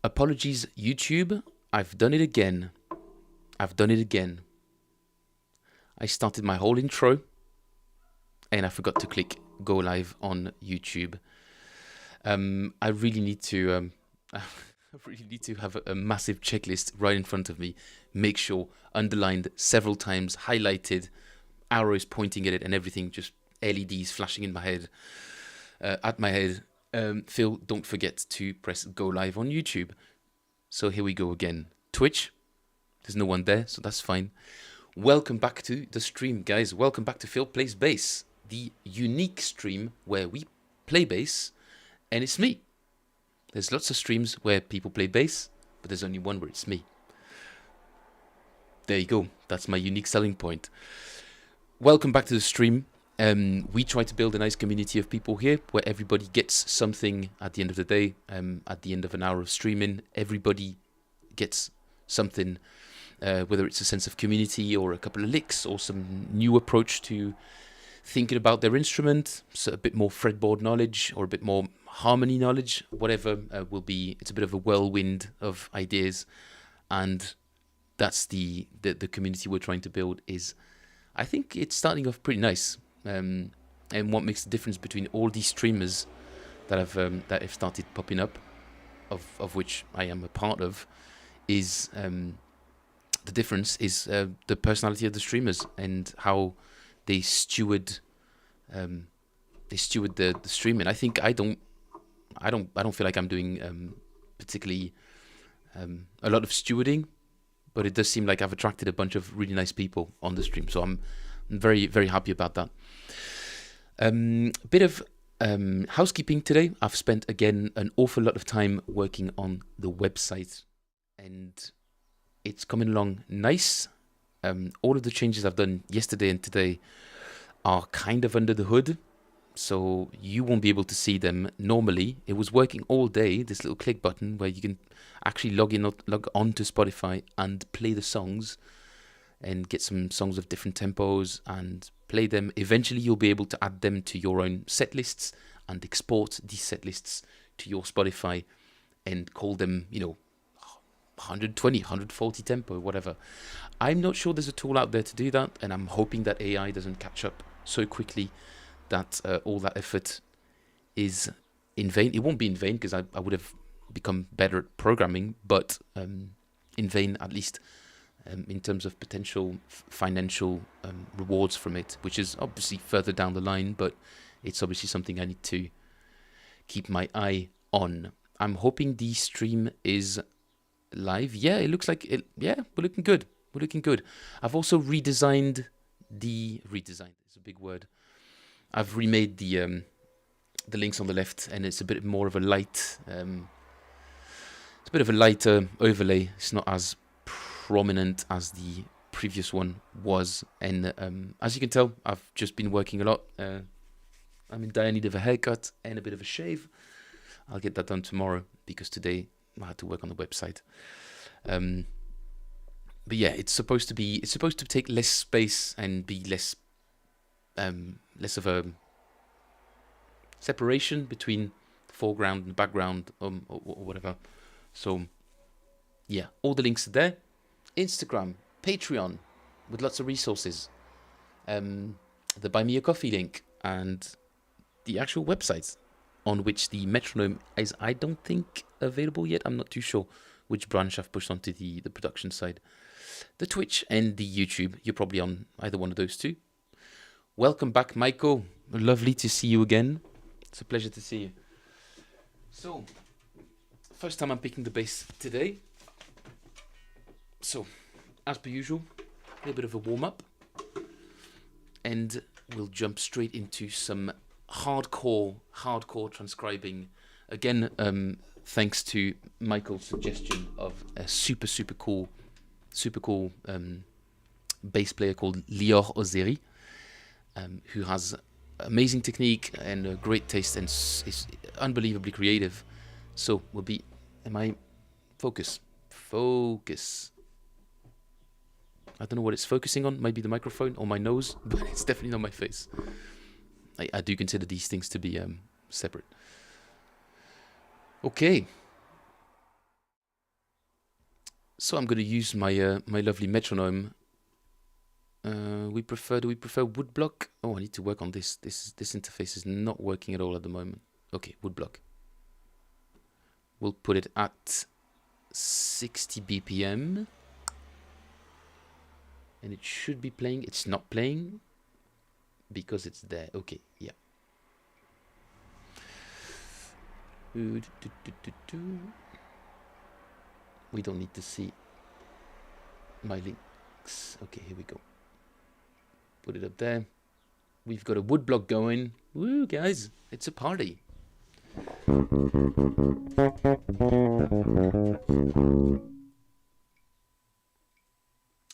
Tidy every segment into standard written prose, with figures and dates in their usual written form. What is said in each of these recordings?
Apologies, YouTube. I've done it again. I've done it again. I started my whole intro and I forgot to click go live on YouTube. I really need to I really need to have a massive checklist right in front of me. Make sure underlined several times, highlighted, arrows pointing at it, and everything. Just LEDs flashing in my head, at my head. Phil, don't forget to press go live on YouTube. So here we go again. Twitch. There's no one there, so that's fine. Welcome back to the stream, guys. Welcome back to Phil Plays Bass, the unique stream where we play bass, and it's me. There's lots of streams where people play bass, but there's only one where it's me. There you go. That's my unique selling point. Welcome back to the stream. We try to build a nice community of people here where everybody gets something at the end of the day. At the end of an hour of streaming, everybody gets something, whether it's a sense of community or a couple of licks or some new approach to thinking about their instrument, so a bit more fretboard knowledge or a bit more harmony knowledge, whatever will be. It's a bit of a whirlwind of ideas, and that's the community we're trying to build. Is I think it's starting off pretty nice. And what makes the difference between all these streamers that have started popping up, of which I am a part of, is the difference is the personality of the streamers and how they steward the streaming. I think I don't feel like I'm doing particularly a lot of stewarding, but it does seem like I've attracted a bunch of really nice people on the stream, so I'm very, very happy about that. Bit of housekeeping today. I've spent again an awful lot of time working on the website, and it's coming along nice. All of the changes I've done yesterday and today are kind of under the hood, so you won't be able to see them normally. It was working all day, this little click button where you can actually log on to Spotify and play the songs and get some songs of different tempos and play them. Eventually you'll be able to add them to your own set lists and export these set lists to your Spotify and call them, 120, 140 tempo, whatever. I'm not sure there's a tool out there to do that, and I'm hoping that AI doesn't catch up so quickly that all that effort is in vain. It won't be in vain because I would have become better at programming, but in vain at least in terms of potential financial rewards from it, which is obviously further down the line, but it's obviously something I need to keep my eye on. I'm hoping the stream is live. Yeah, it looks like it. Yeah, we're looking good. We're looking good. I've also redesigned is a big word. I've remade the links on the left, and it's a bit more of a light. It's a bit of a lighter overlay. It's not as prominent as the previous one was, and as you can tell, I've just been working a lot. I'm in dire need of a haircut and a bit of a shave. I'll get that done tomorrow because today I had to work on the website. But yeah, it's supposed to take less space and be less of a separation between the foreground and the background, or whatever. So yeah, all the links are there. Instagram, Patreon, with lots of resources. The Buy Me a Coffee link and the actual website on which the metronome is, I don't think, available yet. I'm not too sure which branch I've pushed onto the production side. The Twitch and the YouTube, you're probably on either one of those two. Welcome back, Michael. Lovely to see you again. It's a pleasure to see you. So, first time I'm picking the bass today. So, as per usual, a little bit of a warm-up. And we'll jump straight into some hardcore transcribing. Again, thanks to Michael's suggestion of a super cool bass player called Lior Ozeri, who has amazing technique and a great taste and is unbelievably creative. So we'll be, focus. I don't know what it's focusing on, maybe the microphone or my nose, but it's definitely not my face. I do consider these things to be separate. Okay. So I'm going to use my my lovely metronome. Do we prefer woodblock? Oh, I need to work on this. This interface is not working at all at the moment. Okay, woodblock. We'll put it at 60 BPM. And it should be playing. It's not playing because it's there. Okay, yeah. We don't need to see my links. Okay, here we go. Put it up there. We've got a woodblock going. Woo, guys, it's a party.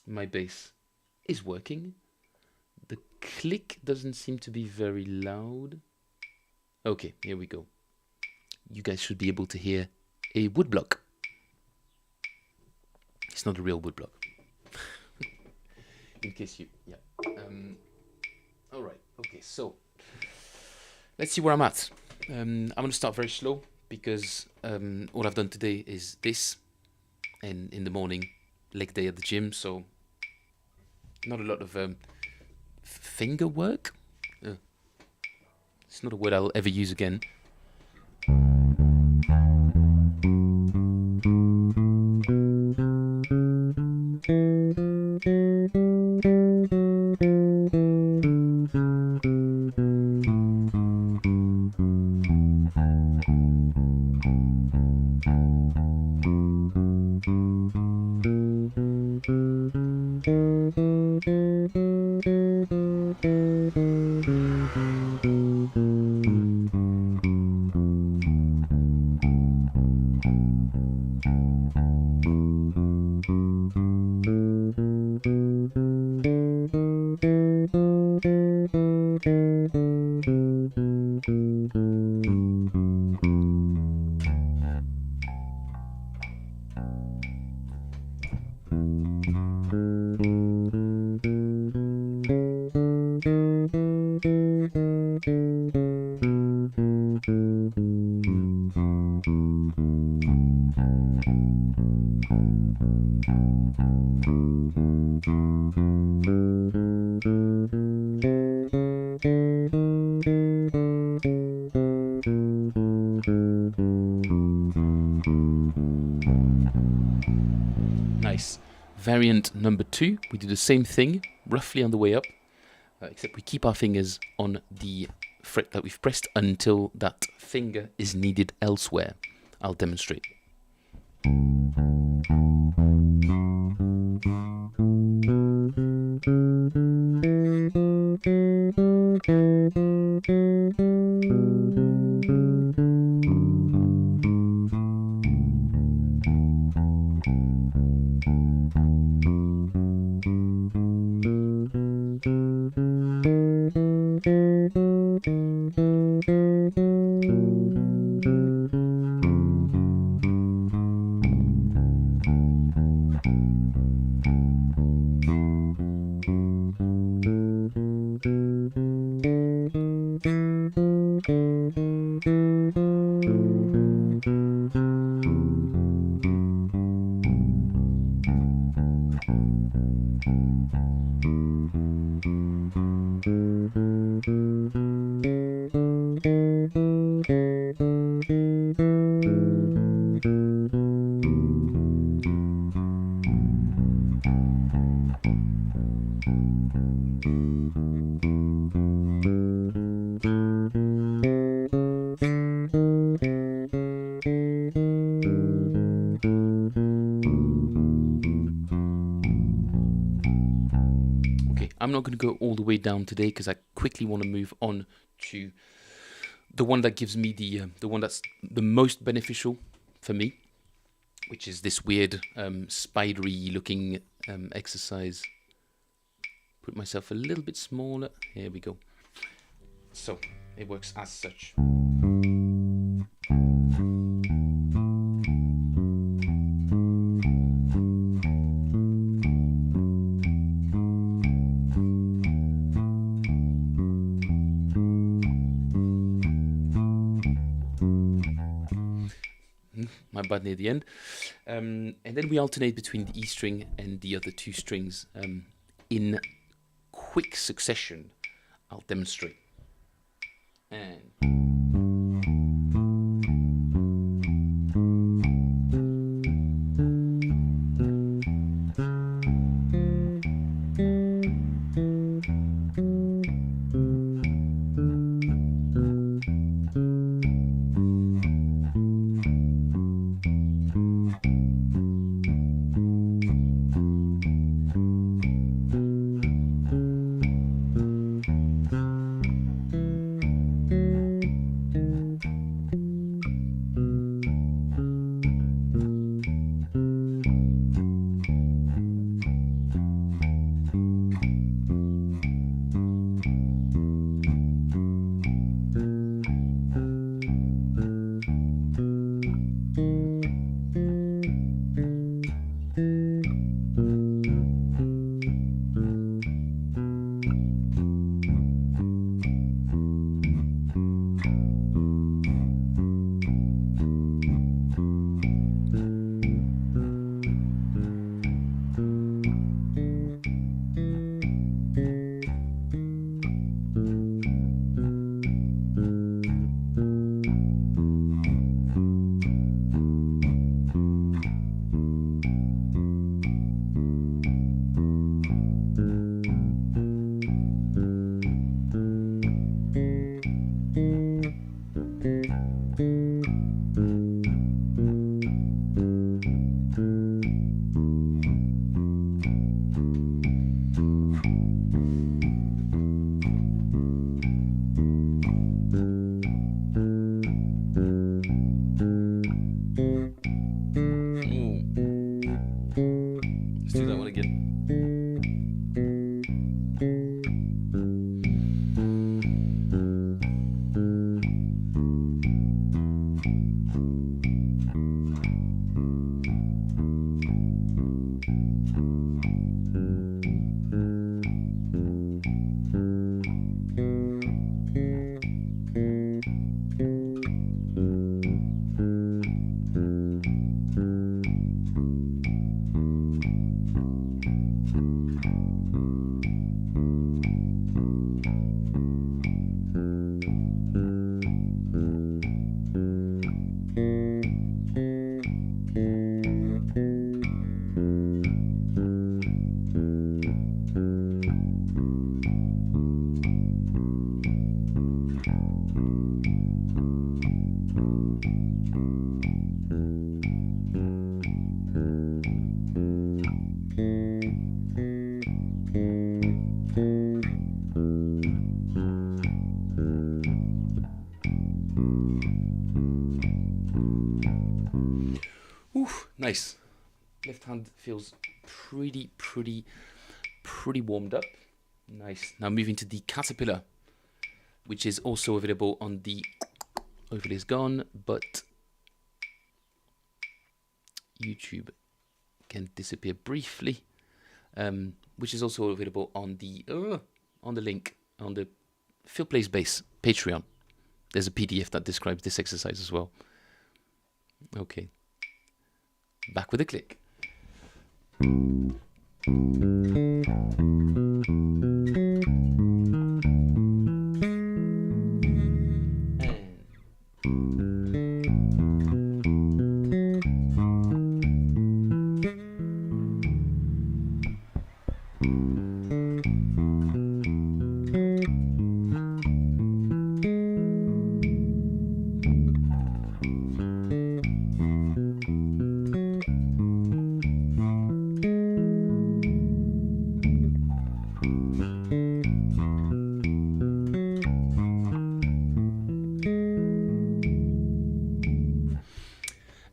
My bass is working. The click doesn't seem to be very loud. Okay, here we go. You guys should be able to hear a woodblock. It's not a real woodblock. In case you, yeah. All right, okay, so let's see where I'm at. I'm gonna start very slow because all I've done today is this, and in the morning, leg day at the gym, so not a lot of finger work. It's not a word I'll ever use again. Nice. Variant number 2, we do the same thing, roughly on the way up, except we keep our fingers on the fret that we've pressed until that finger is needed elsewhere. I'll demonstrate. I'm not going to go all the way down today because I quickly want to move on to the one that gives me the one that's the most beneficial for me, which is this weird spidery looking exercise. Put myself a little bit smaller. Here we go. So it works as such. My bad near the end. And then we alternate between the E string and the other two strings in quick succession. I'll demonstrate. And let's do that one again. Nice. Left hand feels pretty warmed up. Nice. Now moving to the Caterpillar, which is also available on the overlay's gone, but YouTube can disappear briefly. Which is also available on the link on the Phil Plays Bass Patreon. There's a PDF that describes this exercise as well. Okay. Back with a click.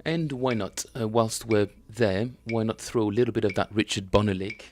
And why not, whilst we're there, why not throw a little bit of that Richard Bonner lick?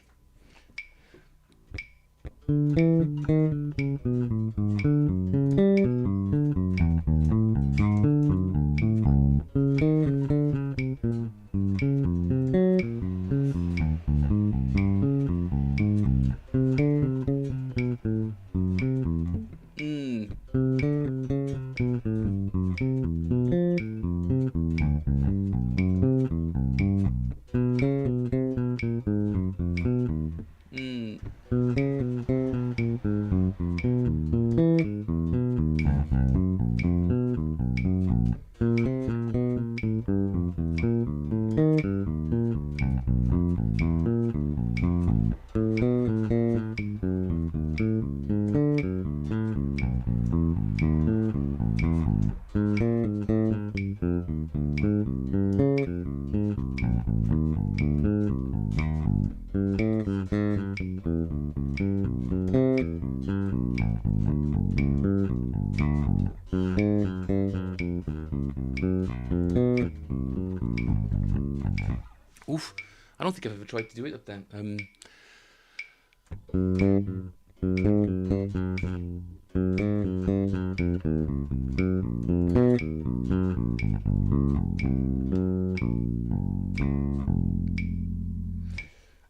Oof. I don't think I've ever tried to do it up there.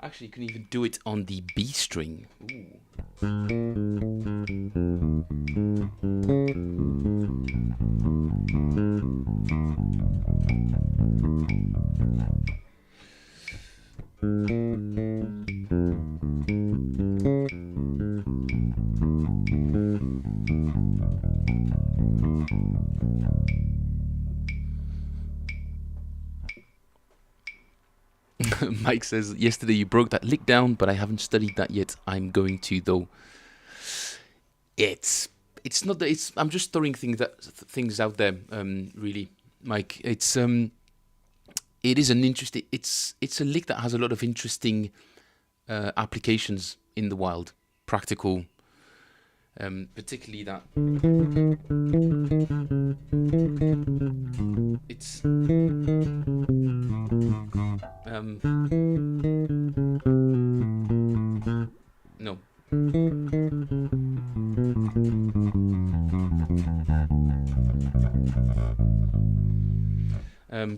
Actually, you can even do it on the B string. Ooh. Mike says, yesterday you broke that lick down, but I haven't studied that yet. I'm going to, though. It's not that it's. I'm just throwing things out there. Really, Mike. It is an interesting. It's a lick that has a lot of interesting applications in the wild, practical. Particularly that it's no.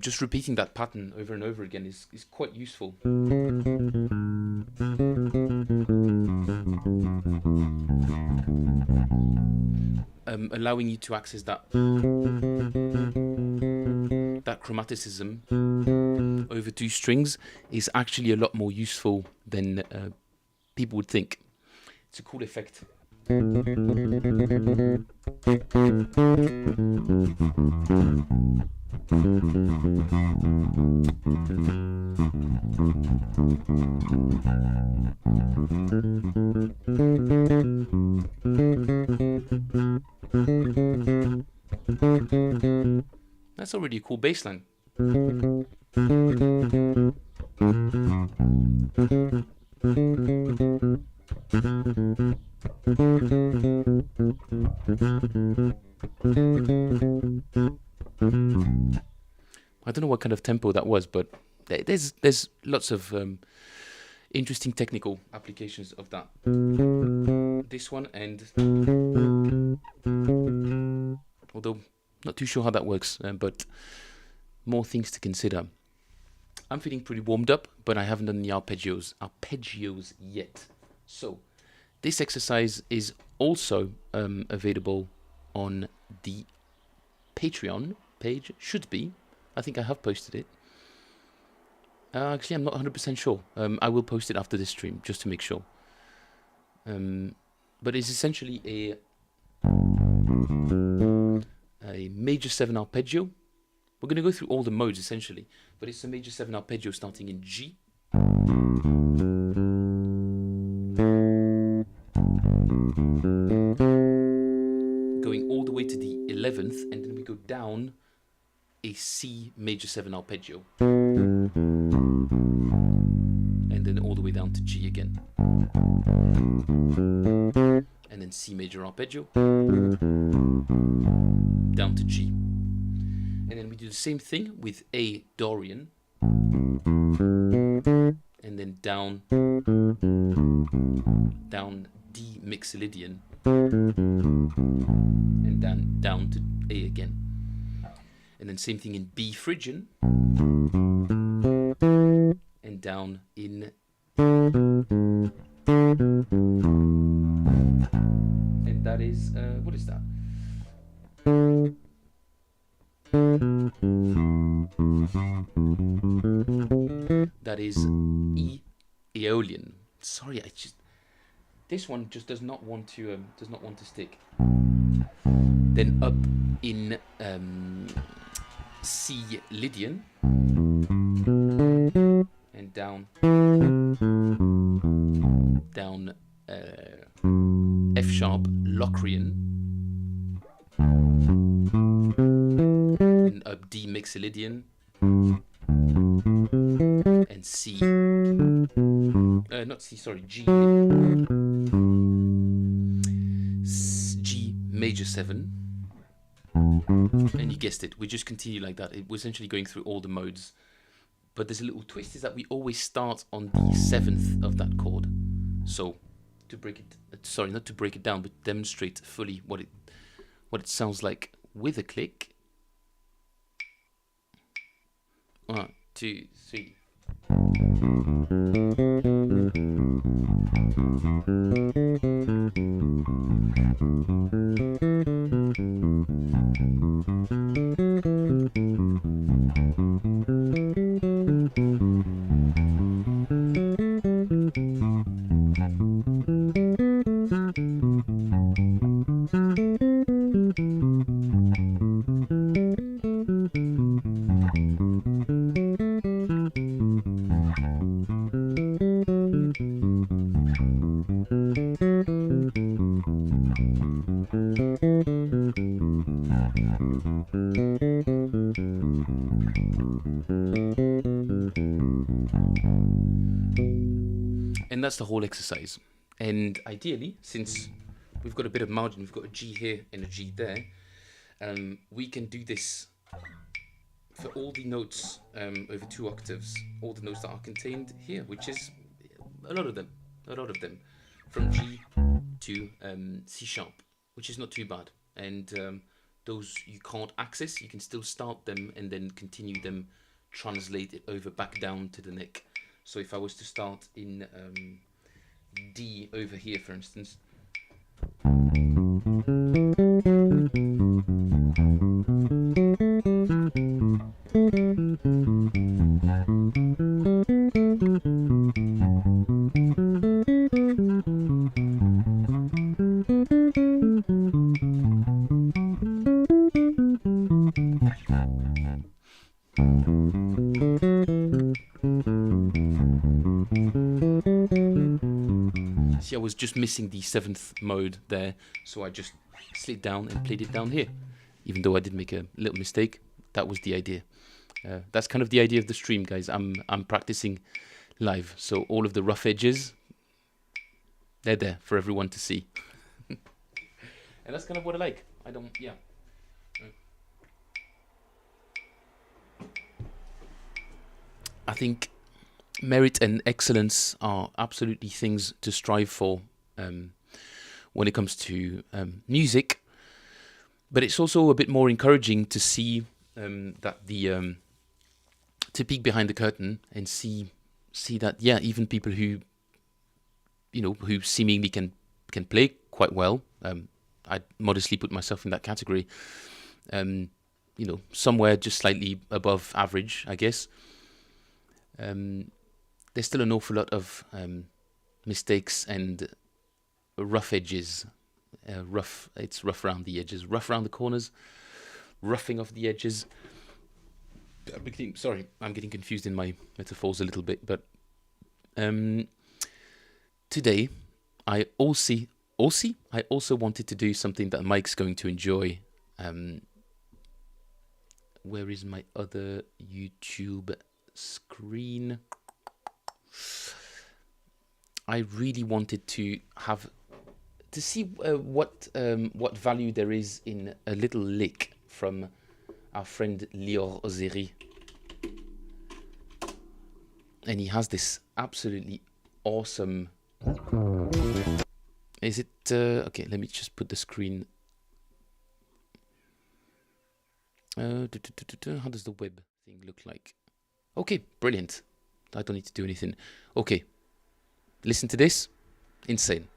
Just repeating that pattern over and over again is quite useful. Allowing you to access that chromaticism over two strings is actually a lot more useful than people would think. It's a cool effect. That's already a cool bass line. I don't know what kind of tempo that was, but there's lots of interesting technical applications of that. This one, and although not too sure how that works, but more things to consider. I'm feeling pretty warmed up, but I haven't done the arpeggios yet. So this exercise is also available on the Patreon page. Should be. I think I have posted it. Actually, I'm not 100% sure. I will post it after this stream, just to make sure. But it's essentially a major 7 arpeggio. We're going to go through all the modes, essentially. But it's a major 7 arpeggio starting in G. Going all the way to the 11th, and then we go down a C major 7 arpeggio. And then all the way down to G again. And then C major arpeggio. Down to G. And then we do the same thing with A Dorian. And then down D Mixolydian. And then down to A again. And then same thing in B Phrygian. And down in and that is what is that? That is E Aeolian. Sorry, this one just does not want to stick. Then up in C Lydian and down F sharp Locrian and up D Mixolydian and C not C, sorry, G major 7. And you guessed it, we just continue like that. We're essentially going through all the modes But there's a little twist, is that we always start on the seventh of that chord. So to break it, sorry, not to break it down, but demonstrate fully what it sounds like with a click. 1, 2, 3. And that's the whole exercise. And ideally, since we've got a bit of margin, we've got a G here and a G there, we can do this for all the notes over 2 octaves, all the notes that are contained here, which is a lot of them, from G to C sharp, which is not too bad. And those you can't access, you can still start them and then continue them, translate it over back down to the neck. So if I was to start in D over here, for instance, see, I was just missing the 7th mode there, so I just slid down and played it down here. Even though I did make a little mistake, that was the idea. That's kind of the idea of the stream, guys. I'm practicing live, so all of the rough edges, they're there for everyone to see. And that's kind of what I like. I think merit and excellence are absolutely things to strive for when it comes to music. But it's also a bit more encouraging to see that to peek behind the curtain and see that, yeah, even people who seemingly can play quite well, I'd modestly put myself in that category, somewhere just slightly above average, I guess. There's still an awful lot of mistakes and rough edges. It's rough around the edges, rough around the corners, roughing off the edges. Sorry, I'm getting confused in my metaphors a little bit, but today I also wanted to do something that Mike's going to enjoy. Where is my other YouTube screen? I really wanted to see what value there is in a little lick from our friend Lior Ozeri. And he has this absolutely awesome... Is it... okay, let me just put the screen... how does the web thing look like? Okay, brilliant. I don't need to do anything. Okay, listen to this. Insane.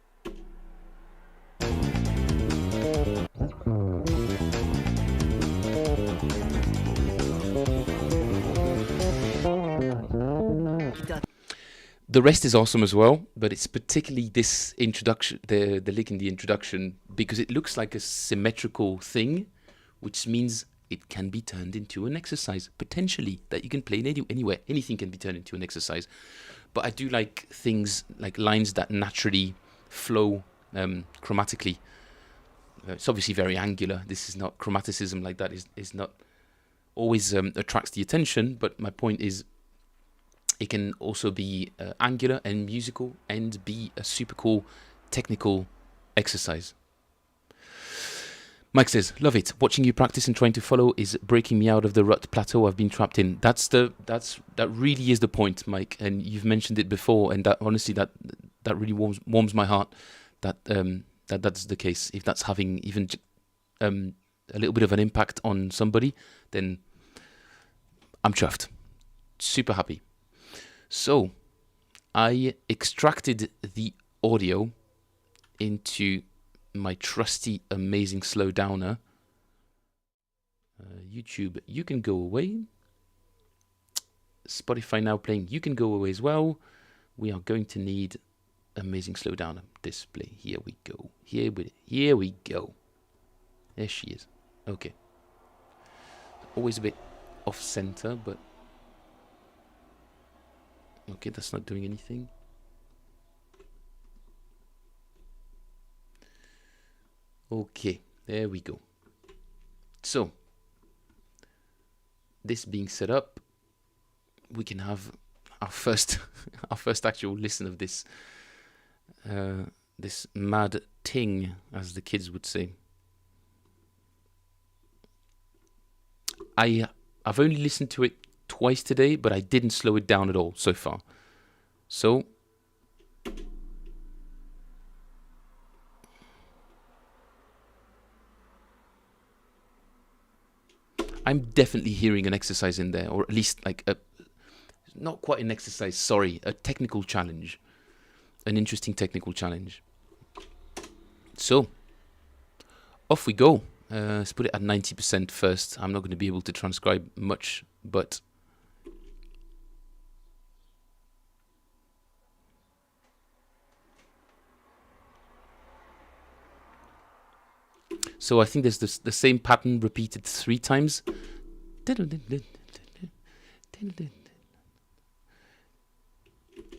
The rest is awesome as well, but it's particularly this introduction, the lick in the introduction, because it looks like a symmetrical thing, which means it can be turned into an exercise, potentially, that you can play anywhere. Anything can be turned into an exercise. But I do like things, like lines that naturally flow chromatically. It's obviously very angular. This is not chromaticism like that. Is not always attracts the attention, but my point is it can also be angular and musical and be a super cool technical exercise. Mike says, love it. Watching you practice and trying to follow is breaking me out of the rut plateau I've been trapped in. That really is the point, Mike. And you've mentioned it before, and that honestly, that really warms my heart. That's the case. If that's having even a little bit of an impact on somebody, then I'm chuffed. Super happy. So I extracted the audio into my trusty, amazing slow downer. YouTube, you can go away. Spotify now playing, you can go away as well. We are going to need amazing slow downer display. Here we go. Here we go. There she is. Okay. Always a bit off center, but okay, that's not doing anything. Okay, there we go. So, this being set up, we can have our first actual listen of this this mad ting, as the kids would say. I've only listened to it twice today, but I didn't slow it down at all so far. So I'm definitely hearing an exercise in there, or at least like not quite an exercise, sorry, a technical challenge. An interesting technical challenge. So, off we go. Let's put it at 90% first. I'm not going to be able to transcribe much, but so I think there's the same pattern repeated 3 times.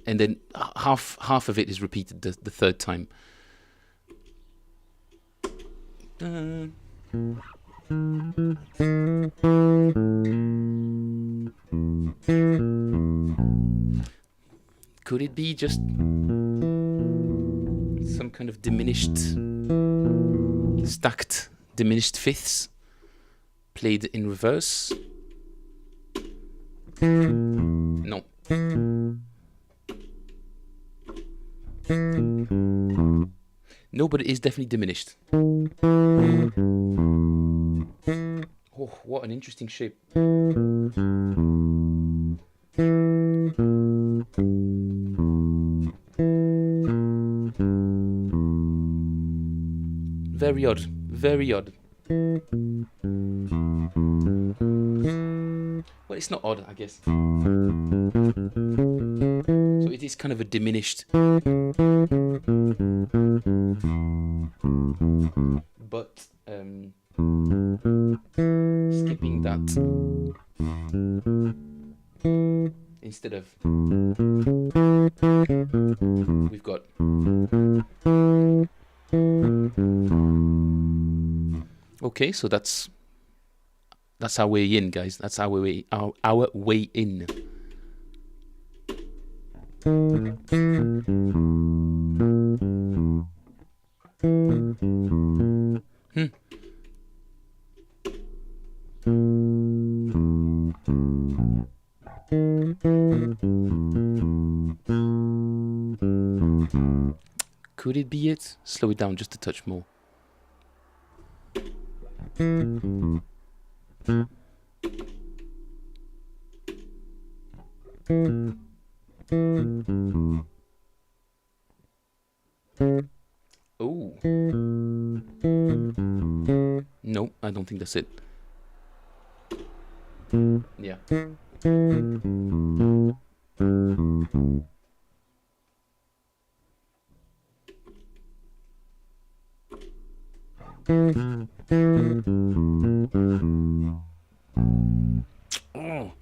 And then half of it is repeated the 3rd time. Could it be just some kind of stacked diminished fifths played in reverse? No. No, but it is definitely diminished. Oh, what an interesting shape. Very odd. Very odd. Well, it's not odd, I guess. So it is kind of a diminished, but skipping that instead of we've got okay, so that's our way in, guys. That's our way in. Could it be it? Slow it down just a touch more. Oh. No, I don't think that's it. Yeah. Oh.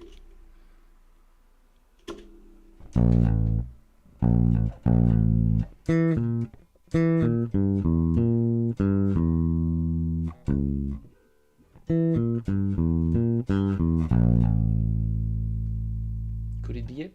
Could it be it?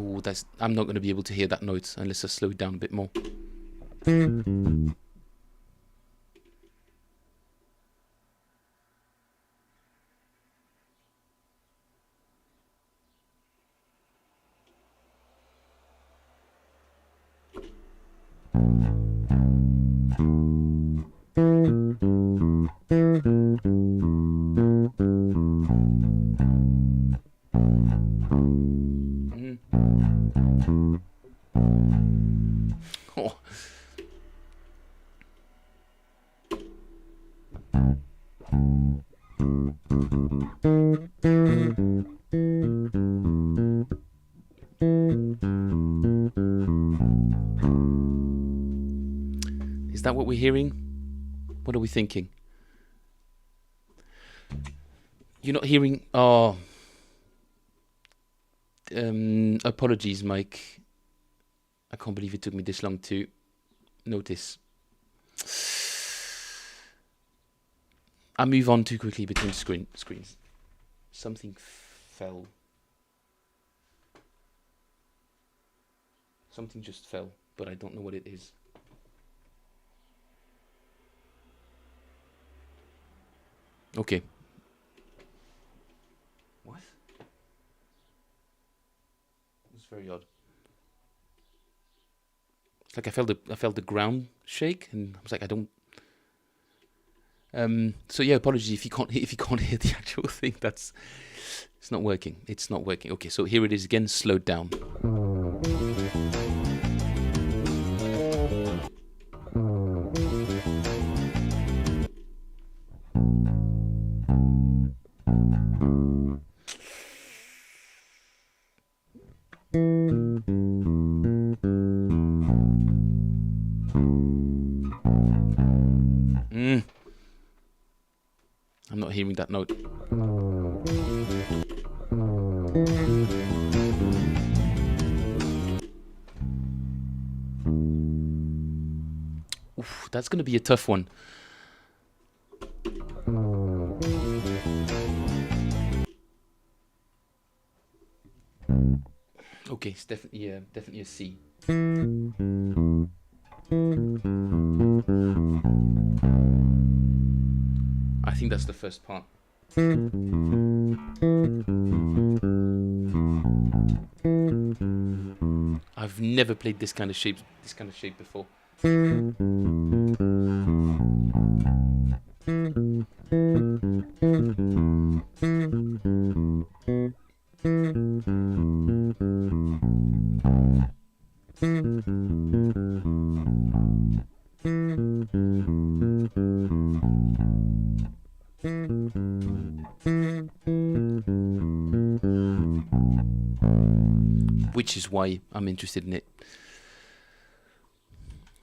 Oh, I'm not going to be able to hear that note unless I slow it down a bit more. Oh. Is that what we're hearing? What are we thinking? You're not hearing... Oh. Apologies, Mike. I can't believe it took me this long to notice. I move on too quickly between screens. Something fell. Something just fell, but I don't know what it is. Okay. What? It's very odd. It's like I felt the ground shake, and I was like, I don't. So yeah, apologies if you can't hear the actual thing. It's not working. It's not working. Okay, so here it is again, slowed down. I'm not hearing that note. Oof, that's going to be a tough one. Okay, it's definitely a C. I think that's the first part. I've never played this kind of shape before. Which is why I'm interested in it.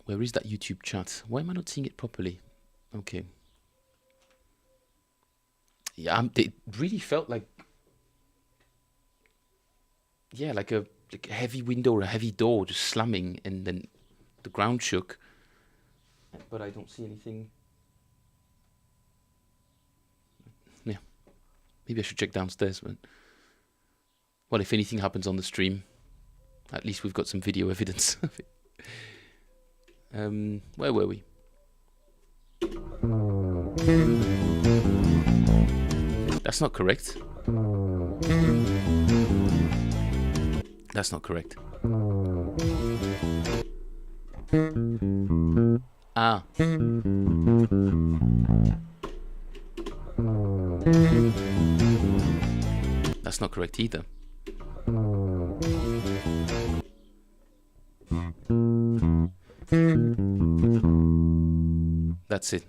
Where is that YouTube chat? Why am I not seeing it properly? Okay. Yeah, it really felt like, yeah, like a heavy window or a heavy door just slamming, and then the ground shook. But I don't see anything. Yeah, maybe I should check downstairs. But well, if anything happens on the stream, at least we've got some video evidence of it. Where were we? That's not correct. That's not correct. Ah. That's not correct either. That's it.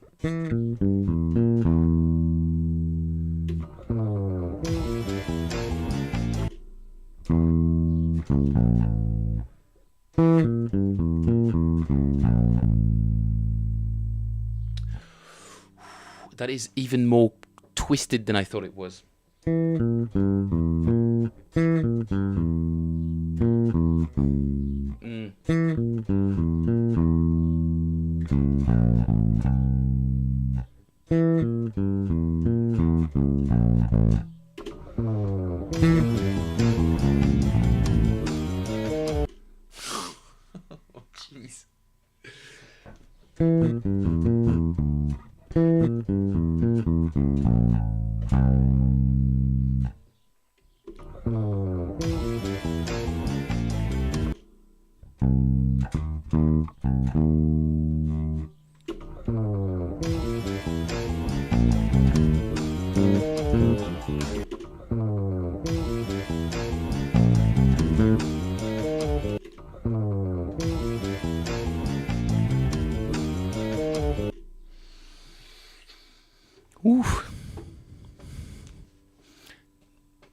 That is even more twisted than I thought it was.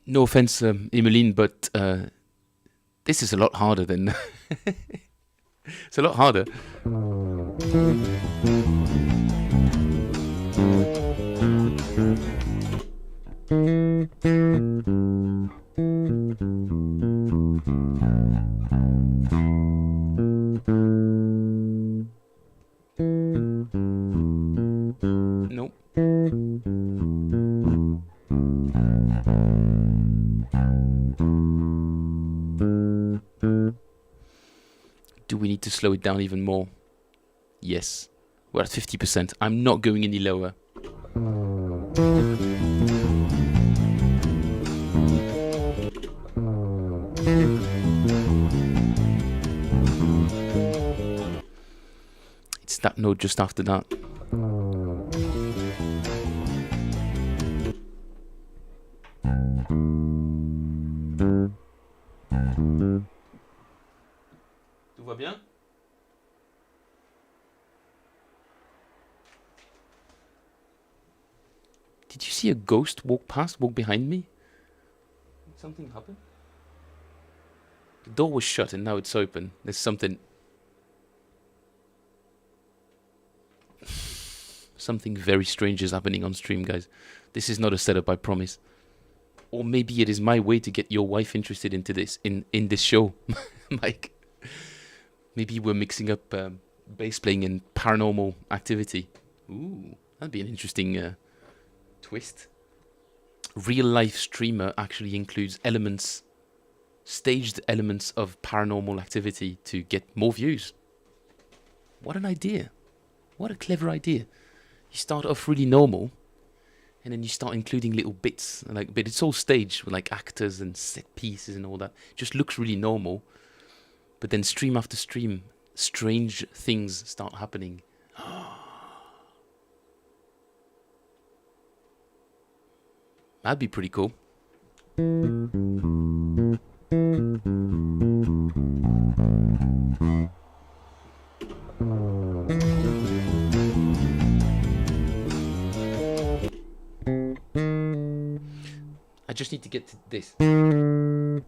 No offense, Emmeline, but this is a lot harder than. It's a lot harder. Nope. Do we need to slow it down even more? Yes. We're at 50%. I'm not going any lower. It's that note just after that. Tout va bien? Did you see a ghost walk behind me? Did something happen? The door was shut and now it's open. There's something... Something very strange is happening on stream, guys. This is not a setup, I promise. Or maybe it is my way to get your wife interested into this, in this show, Mike. Maybe we're mixing up bass playing and paranormal activity. Ooh, that'd be an interesting twist. Real life streamer actually includes staged elements of paranormal activity to get more views. What an idea. What a clever idea. You start off really normal, and then you start including little bits, but it's all staged with like actors and set pieces and all that. It just looks really normal, but then stream after stream, strange things start happening. That'd be pretty cool. I just need to get to this. I'm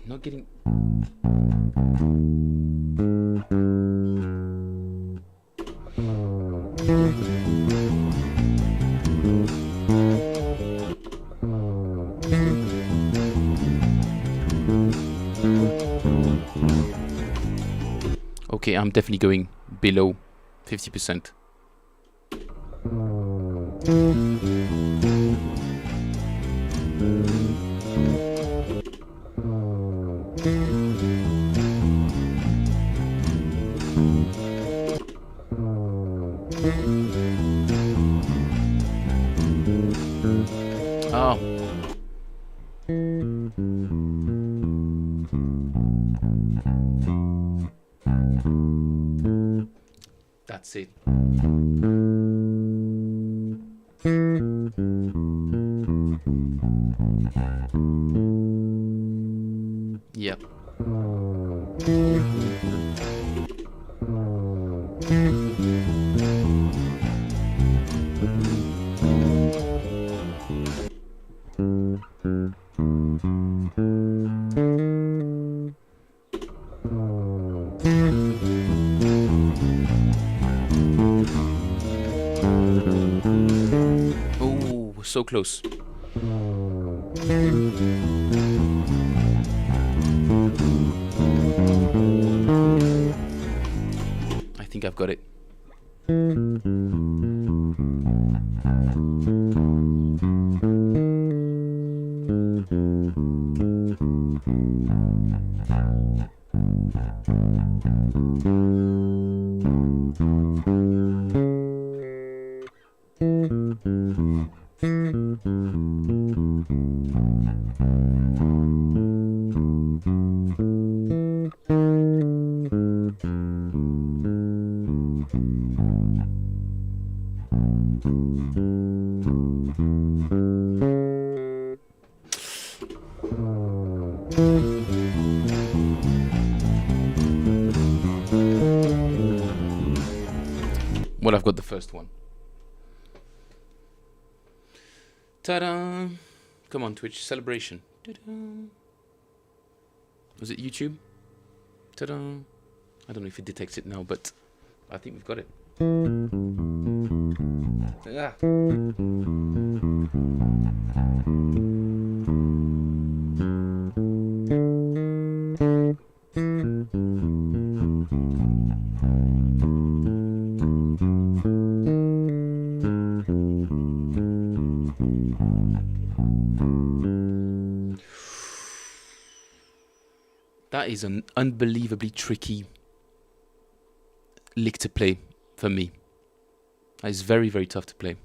not getting... Okay, I'm definitely going below 50%. Oh. That's it. Yep. Oh, so close. I think I've got it. Well, I've got the first one. Ta-da! Come on, Twitch. Celebration. Ta-da! Was it YouTube? Ta-da! I don't know if it detects it now, but I think we've got it. Ah. That is an unbelievably tricky lick to play for me. That is very, very tough to play.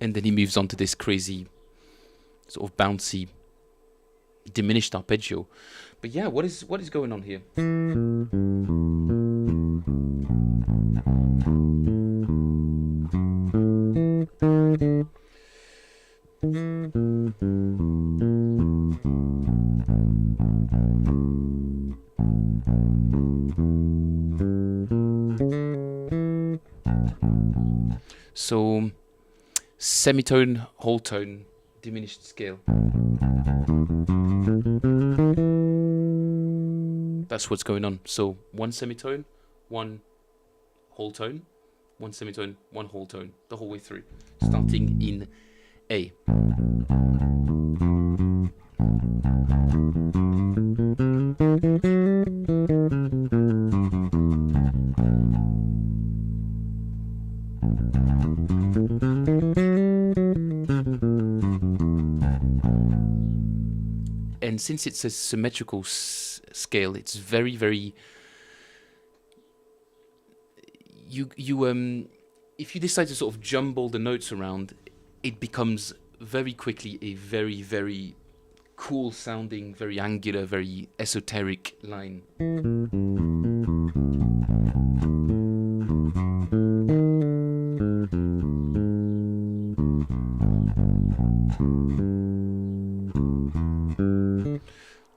And then he moves on to this crazy sort of bouncy diminished arpeggio. But yeah, what is going on here? So semitone, whole tone, diminished scale. That's what's going on. So one semitone, one whole tone, one semitone, one whole tone, the whole way through, starting in A. And since it's a symmetrical scale, it's very, very. If you decide to sort of jumble the notes around, it becomes very quickly a very, very cool sounding, very angular, very esoteric line.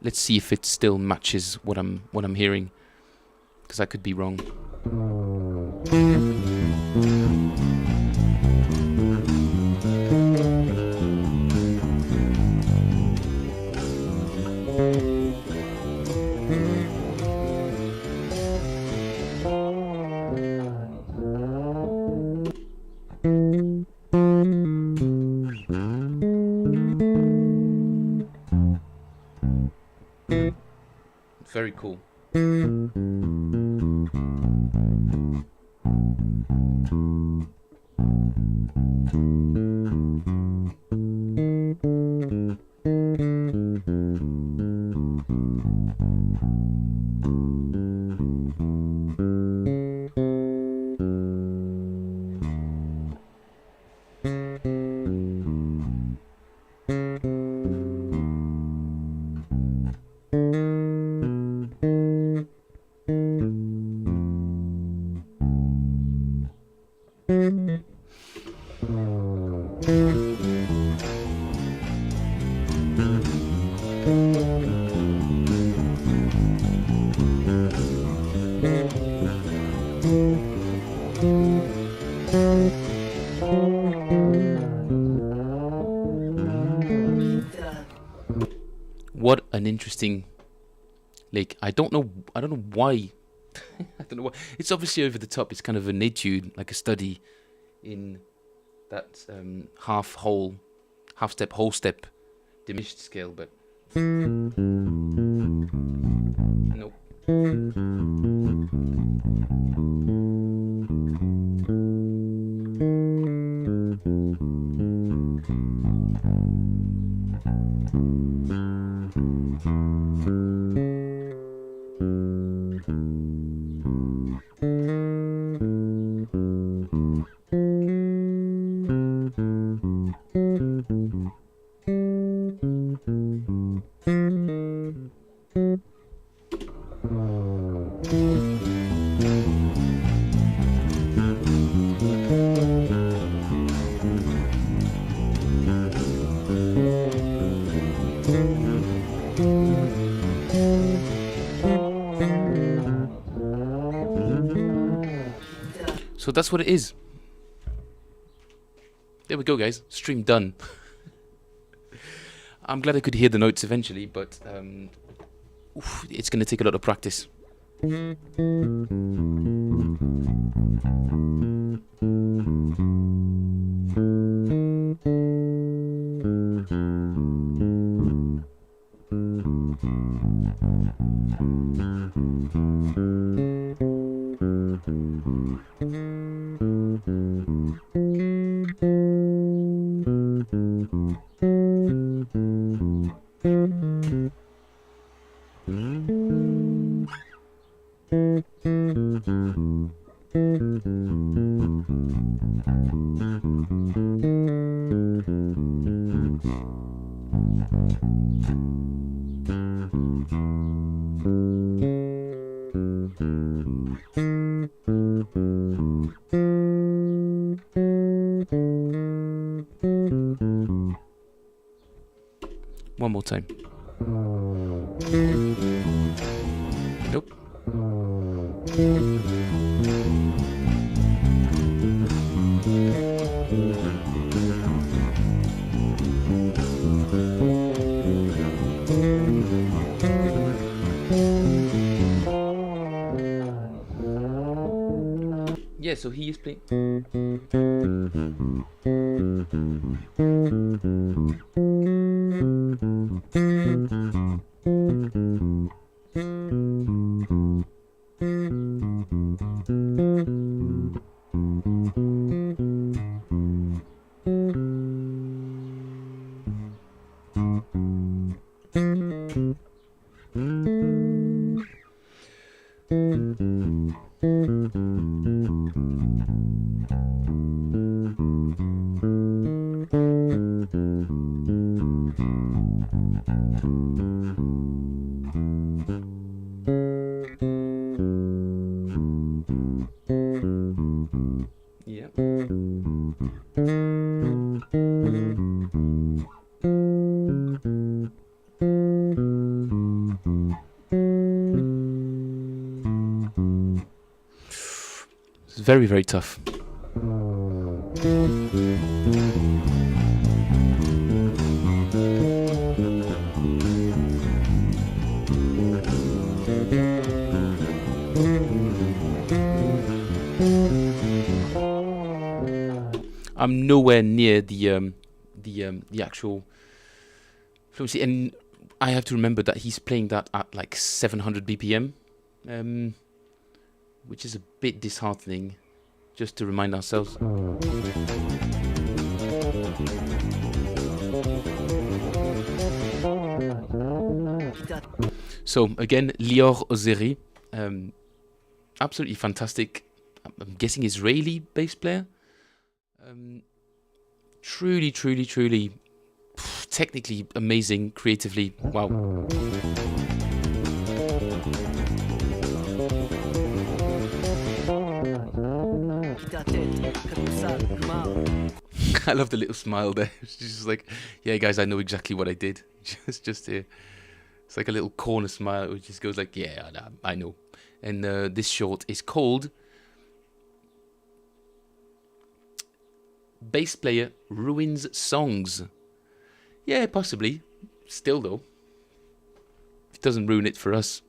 Let's see if it still matches what I'm hearing, because I could be wrong. Very cool. What an interesting, like, I don't know why. I don't know why. It's obviously over the top. It's kind of an etude, like a study in that half step, whole step, diminished scale, but nope. So that's what it is. There we go, guys. Stream done. I'm glad I could hear the notes eventually, but it's going to take a lot of practice. One more time. Nope. Yeah, so he is playing. Yeah. It's very, very tough. I'm nowhere near the actual fluency, and I have to remember that he's playing that at like 700 BPM, which is a bit disheartening. Just to remind ourselves. So again, Lior Ozeri, absolutely fantastic. I'm guessing Israeli bass player. Truly, truly, truly, technically amazing, creatively, wow. I love the little smile there. She's just like, yeah, guys, I know exactly what I did. Just here. It's like a little corner smile. It just goes like, yeah, I know. And this short is called Bass Player Ruins Songs. Yeah, possibly. Still, though, it doesn't ruin it for us.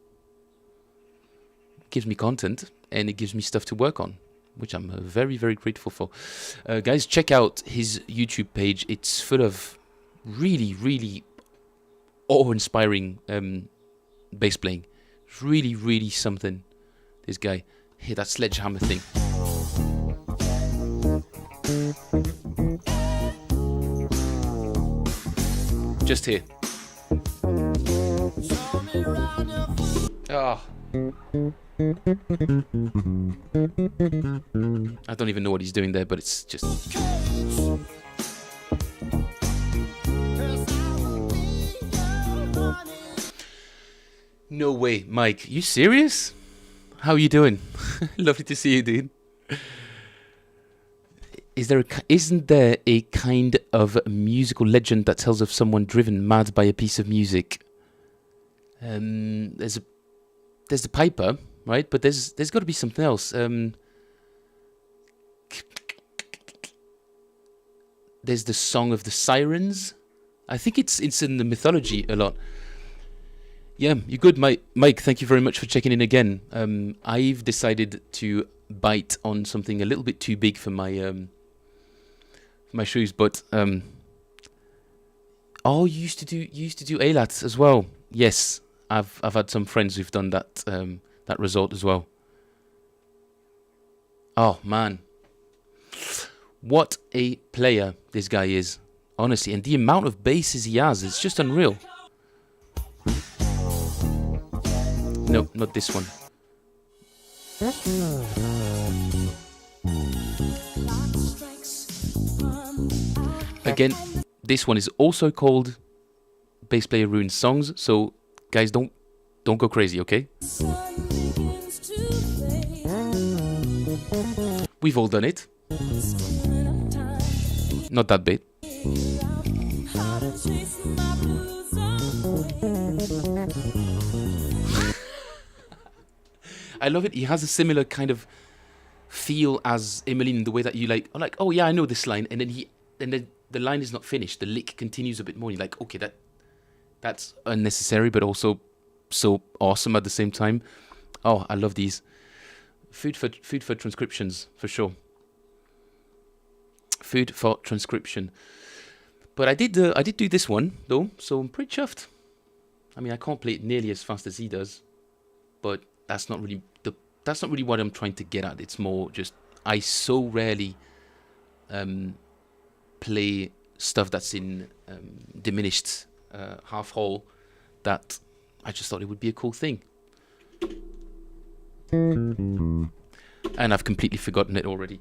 It gives me content, and it gives me stuff to work on, which I'm very, very grateful for. Guys, check out his YouTube page. It's full of really, really awe-inspiring bass playing. It's really, really something. This guy. Hear that sledgehammer thing. Just here. Ah. I don't even know what he's doing there, but it's just... No way, Mike. You serious? How are you doing? Lovely to see you, dude. Isn't there a kind of musical legend that tells of someone driven mad by a piece of music? There's the piper, right? But there's got to be something else. There's the Song of the Sirens. I think it's in the mythology a lot. Yeah, you're good, Mike. Thank you very much for checking in again. I've decided to bite on something a little bit too big for my shoes, but oh, you used to do ALAT as well. Yes, I've had some friends who've done that resort as well. Oh man, what a player this guy is, honestly, and the amount of bases he has, it's just unreal. No, not this one. Again, this one is also called Bass Player Ruins Songs, so guys, don't go crazy, okay? We've all done it. Not that bit. I love it. He has a similar kind of feel as Emmeline in the way that you like, oh yeah, I know this line, and then the line is not finished. The lick continues a bit more. You're like, okay, that's unnecessary, but also so awesome at the same time. Oh, I love these. Food for transcriptions for sure. Food for transcription. But I did do this one though, so I'm pretty chuffed. I mean, I can't play it nearly as fast as he does, but that's not really what I'm trying to get at. It's more just I so rarely play stuff that's in diminished half whole that I just thought it would be a cool thing. And I've completely forgotten it already.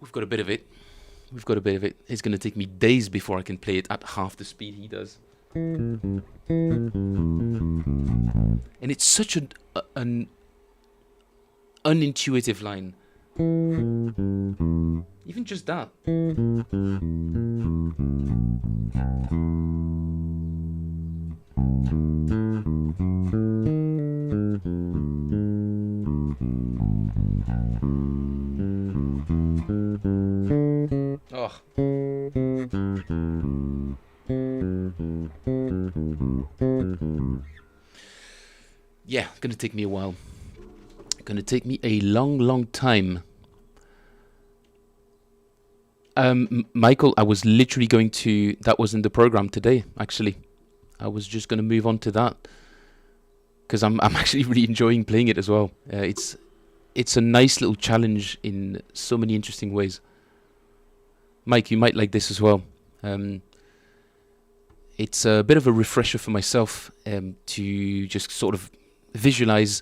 We've got a bit of it. It's going to take me days before I can play it at half the speed he does. And it's such an unintuitive line. Even just that. Oh. Yeah, it's gonna take me a while. Gonna take me a long time. Michael, I was literally going to... That was in the program today, actually. I was just going to move on to that. Because I'm actually really enjoying playing it as well. It's a nice little challenge in so many interesting ways. Mike, you might like this as well. It's a bit of a refresher for myself to just sort of visualize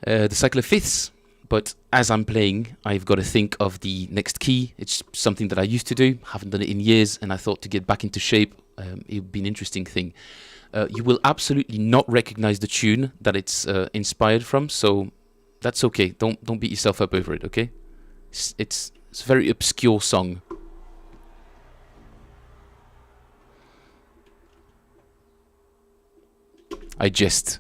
the cycle of fifths. But as I'm playing, I've got to think of the next key. It's something that I used to do, haven't done it in years, and I thought to get back into shape, it would be an interesting thing. You will absolutely not recognize the tune that it's inspired from, so that's okay. Don't beat yourself up over it, okay? It's a very obscure song. I jest.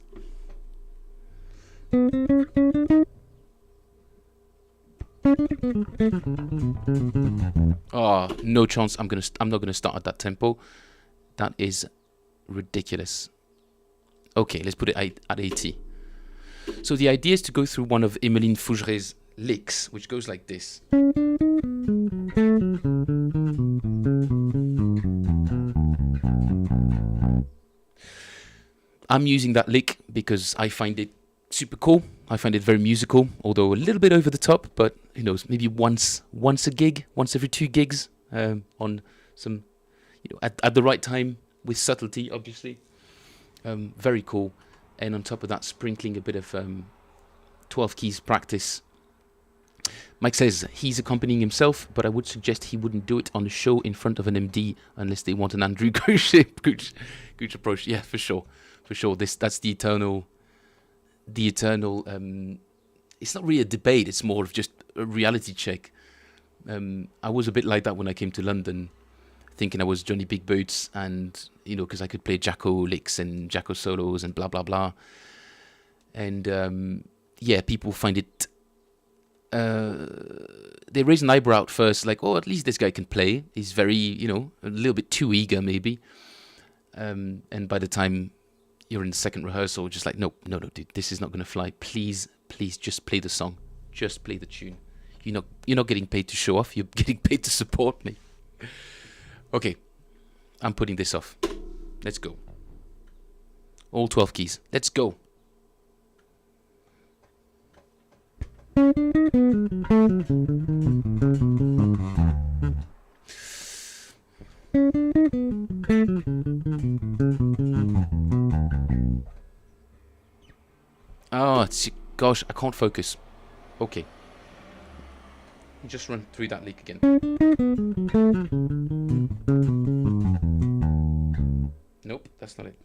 Oh, no chance. I'm not gonna start at that tempo. That is ridiculous. Okay, let's put it at 80. So the idea is to go through one of Emmeline Fougeret's licks, which goes like this. I'm using that lick because I find it super cool. I find it very musical, although a little bit over the top, but who knows, maybe once a gig, once every 2 gigs, on some, at the right time with subtlety, obviously. Very cool. And on top of that, sprinkling a bit of 12 keys practice. Mike says he's accompanying himself, but I would suggest he wouldn't do it on a show in front of an MD unless they want an Andrew Gooch approach. Yeah, for sure. That's the eternal. It's not really a debate. It's more of just a reality check. I was a bit like that when I came to London, thinking I was Johnny Big Boots, and because I could play Jacko licks and Jacko solos and blah blah blah. And people find it. They raise an eyebrow at first, like, oh, at least this guy can play. He's very, a little bit too eager, maybe. And by the time you're in the second rehearsal, just like, no, dude, this is not going to fly. Please, just play the song. Just play the tune. You're not getting paid to show off. You're getting paid to support me. Okay, I'm putting this off. Let's go. All 12 keys. Let's go. Oh, gosh, I can't focus. Okay. Just run through that lick again. Nope, that's not it.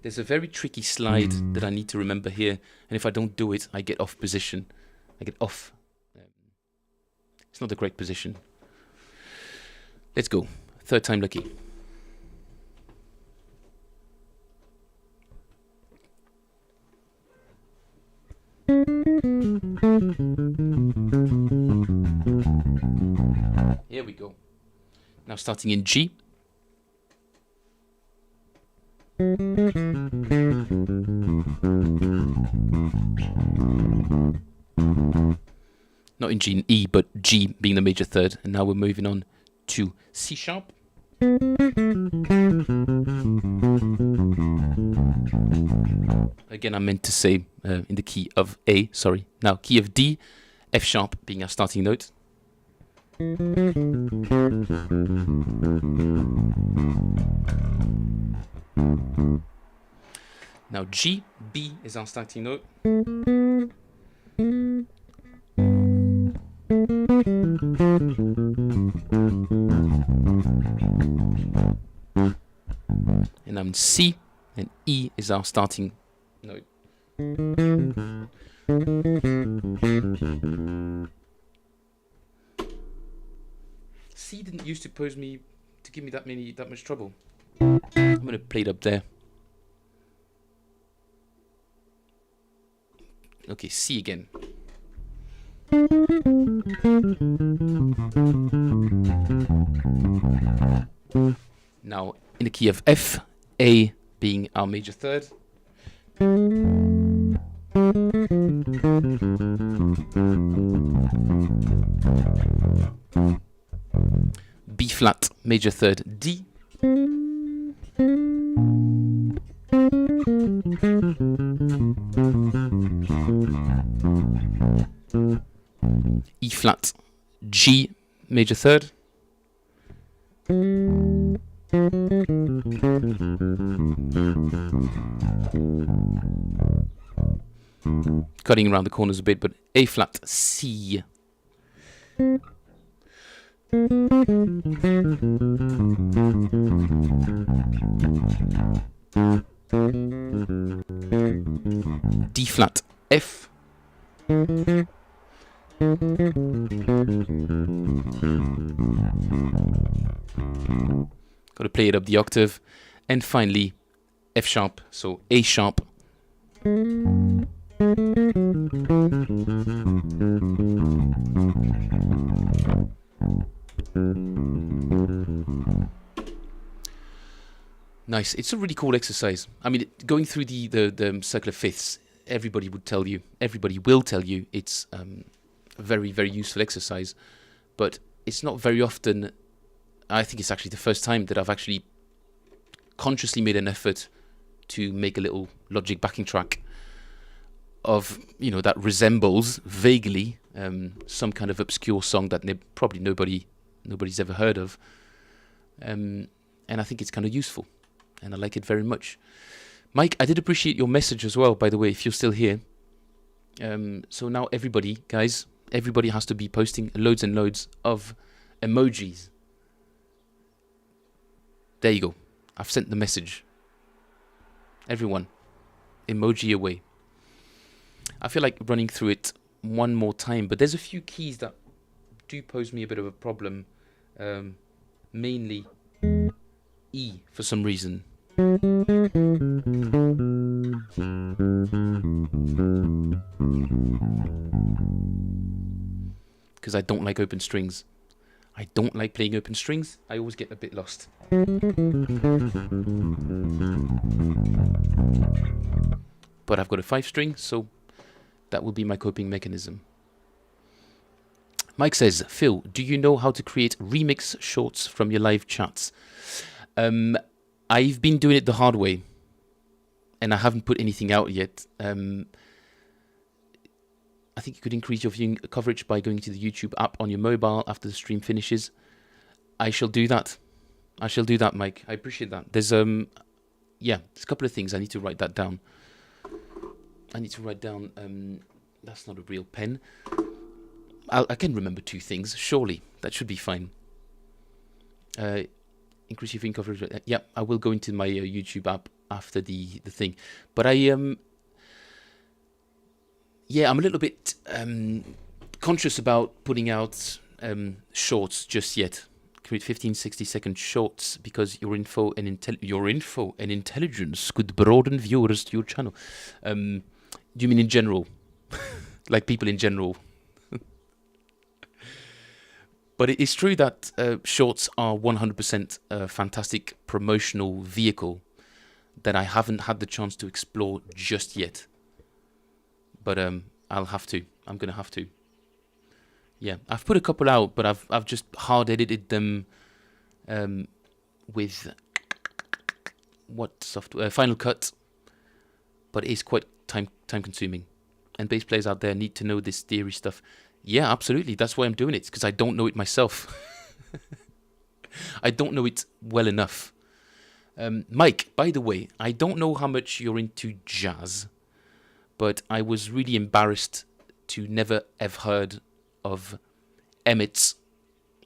There's a very tricky slide that I need to remember here, and if I don't do it, I get off position. I get off. It's not the correct position. Let's go. Third time lucky. Here we go. Now starting in G. Not in G and E, but G being the major third. And now we're moving on to C sharp. Again, I meant to say in the key of A, sorry. Now, key of D, F sharp being our starting note. Now, G, B is our starting note. And I'm C, and E is our starting note. C didn't used to give me that much trouble. I'm gonna play it up there. Okay, C again. Now, in the key of F, A being our major third. B flat, major third, D. E flat, G, major third. Cutting around the corners a bit, but A flat, C. D flat, F. Got to play it up the octave. And finally, F sharp, so A sharp. Nice. It's a really cool exercise. I mean, going through the circular fifths, everybody will tell you it's a very, very useful exercise, but it's not very often I think it's actually the first time that I've actually consciously made an effort to make a little Logic backing track of, you know, that resembles vaguely some kind of obscure song that probably nobody's ever heard of. And I think it's kind of useful, and I like it very much. Mike, I did appreciate your message as well, by the way, if you're still here. So now everybody, guys, everybody has to be posting loads and loads of emojis. There you go. I've sent the message. Everyone, emoji away. I feel like running through it one more time, but there's a few keys that do pose me a bit of a problem. Mainly E for some reason. Because I don't like open strings. I don't like playing open strings. I always get a bit lost. But I've got a 5 string, so that will be my coping mechanism. Mike says, Phil, do you know how to create remix shorts from your live chats? I've been doing it the hard way, and I haven't put anything out yet. I think you could increase your viewing coverage by going to the YouTube app on your mobile after the stream finishes. I shall do that. I shall do that, Mike. I appreciate that. There's there's a couple of things. I need to write that down. That's not a real pen. I can remember 2 things. Surely that should be fine. Increase your viewing coverage. Yeah, I will go into my YouTube app after the thing. But I'm a little bit conscious about putting out shorts just yet. Create 15, 60-second shorts because your info and intelligence could broaden viewers to your channel. Do you mean in general? Like people in general? But it is true that shorts are 100% a fantastic promotional vehicle that I haven't had the chance to explore just yet. But I'll have to. I'm gonna have to. Yeah, I've put a couple out, but I've just hard edited them with what software? Final Cut. But it's quite time consuming, and bass players out there need to know this theory stuff. Yeah, absolutely. That's why I'm doing it, because I don't know it myself. I don't know it well enough. Mike, by the way, I don't know how much you're into jazz, but I was really embarrassed to never have heard of Emmett's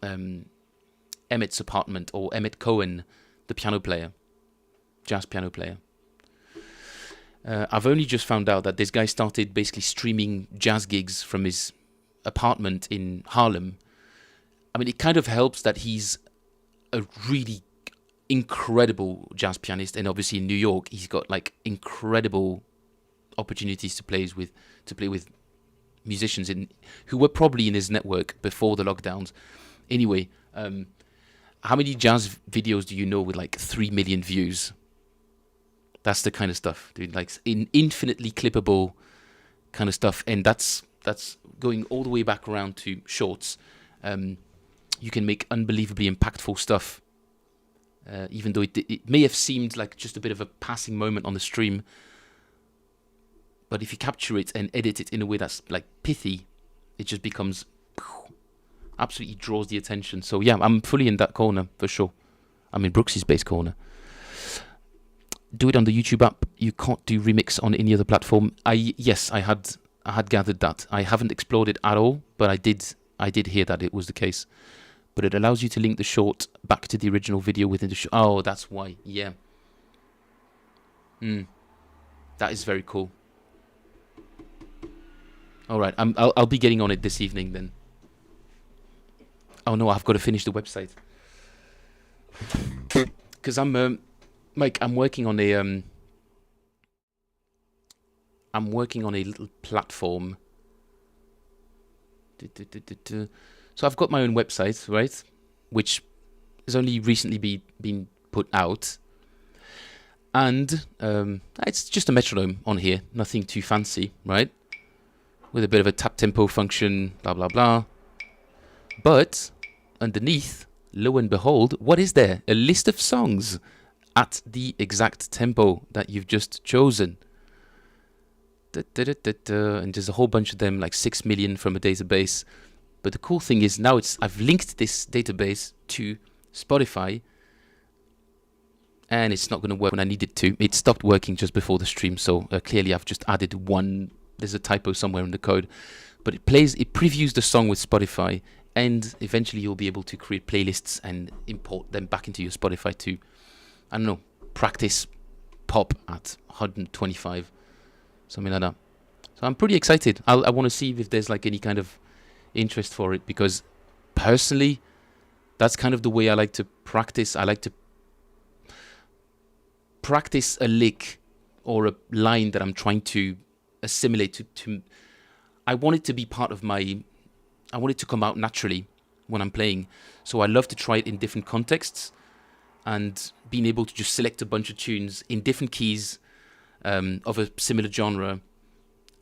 Apartment, or Emmett Cohen, the piano player, jazz piano player. I've only just found out that this guy started basically streaming jazz gigs from his apartment in Harlem. I mean, it kind of helps that he's a really incredible jazz pianist, and obviously in New York he's got like incredible opportunities to play with musicians who were probably in his network before the lockdowns. Anyway, how many jazz videos do you know with like 3 million views? That's the kind of stuff, dude. Like infinitely clippable kind of stuff, and that's going all the way back around to shorts. You can make unbelievably impactful stuff, even though it may have seemed like just a bit of a passing moment on the stream. But if you capture it and edit it in a way that's like pithy, it just becomes absolutely draws the attention. So yeah, I'm fully in that corner for sure. I'm in Brooksy's bass corner. Do it on the YouTube app. You can't do remix on any other platform. Yes, I had gathered that. I haven't explored it at all, but I did hear that it was the case. But it allows you to link the short back to the original video within the Oh, that's why. Yeah. That is very cool. All right, I'll be getting on it this evening then. Oh no, I've got to finish the website. Because Mike, I'm working on a little platform. So I've got my own website, right, which has only recently been put out, and it's just a metronome on here, nothing too fancy, right, with a bit of a tap tempo function, blah blah blah. But underneath, lo and behold, what is there? A list of songs at the exact tempo that you've just chosen. And there's a whole bunch of them, like 6 million from a database. But the cool thing is now I've linked this database to Spotify, and it's not going to work when I need it to. It stopped working just before the stream, so clearly I've just added one. There's a typo somewhere in the code, but it previews the song with Spotify, and eventually you'll be able to create playlists and import them back into your Spotify to, I don't know, practice pop at 125, something like that. So I'm pretty excited. I want to see if there's like any kind of interest for it, because personally, that's kind of the way I like to practice. I like to practice a lick or a line that I'm trying to assimilate to I want it to be part of I want it to come out naturally when I'm playing. So I love to try it in different contexts, and being able to just select a bunch of tunes in different keys of a similar genre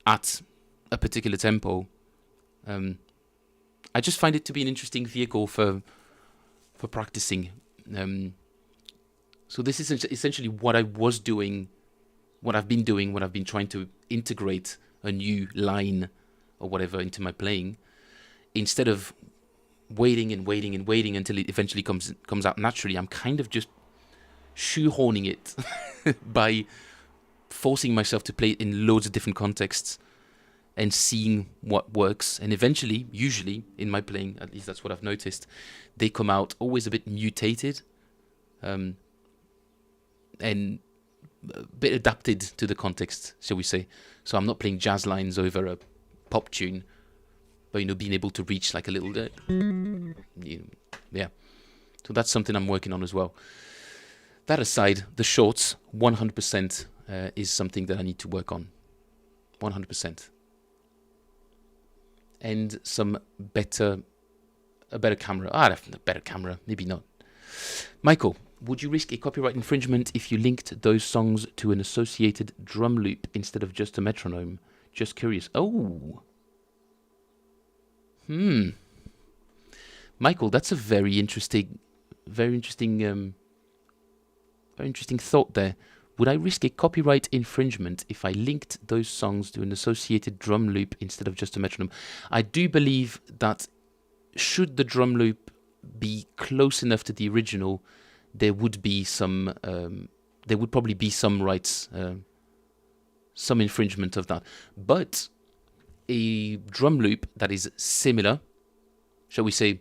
at a particular tempo. I just find it to be an interesting vehicle for practicing. So this is essentially what I was doing, what I've been doing when I've been trying to integrate a new line or whatever into my playing, instead of waiting and waiting and waiting until it eventually comes out naturally. I'm kind of just shoehorning it by forcing myself to play it in loads of different contexts and seeing what works. And eventually, usually in my playing, at least that's what I've noticed, they come out always a bit mutated, and a bit adapted to the context, shall we say. So I'm not playing jazz lines over a pop tune, but being able to reach like a little yeah. So that's something I'm working on as well. That aside, the shorts 100% is something that I need to work on. 100%. And a better camera. A better camera, maybe not. Michael, would you risk a copyright infringement if you linked those songs to an associated drum loop instead of just a metronome? Just curious. Oh. Michael, that's a very interesting thought there. Would I risk a copyright infringement if I linked those songs to an associated drum loop instead of just a metronome? I do believe that should the drum loop be close enough to the original, there would probably be some rights, some infringement of that. But a drum loop that is similar, shall we say,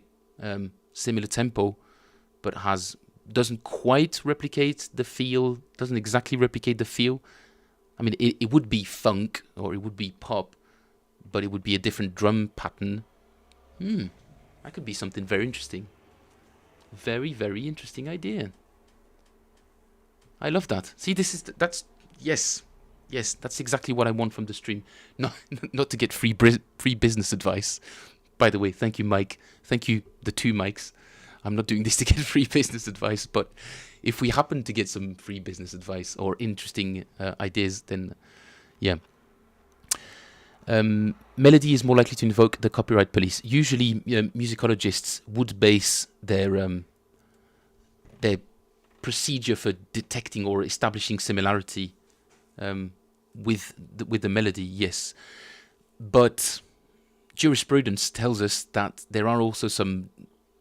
similar tempo, but doesn't quite replicate the feel, doesn't exactly replicate the feel. I mean, it would be funk or it would be pop, but it would be a different drum pattern. That could be something very interesting. Very, very interesting idea. I love that. See, yes, that's exactly what I want from the stream. Not to get free business advice. By the way, thank you, Mike. Thank you, the two Mikes. I'm not doing this to get free business advice, but if we happen to get some free business advice or interesting ideas, then yeah. Melody is more likely to invoke the copyright police. Usually, musicologists would base their procedure for detecting or establishing similarity with the melody, yes. But jurisprudence tells us that there are also some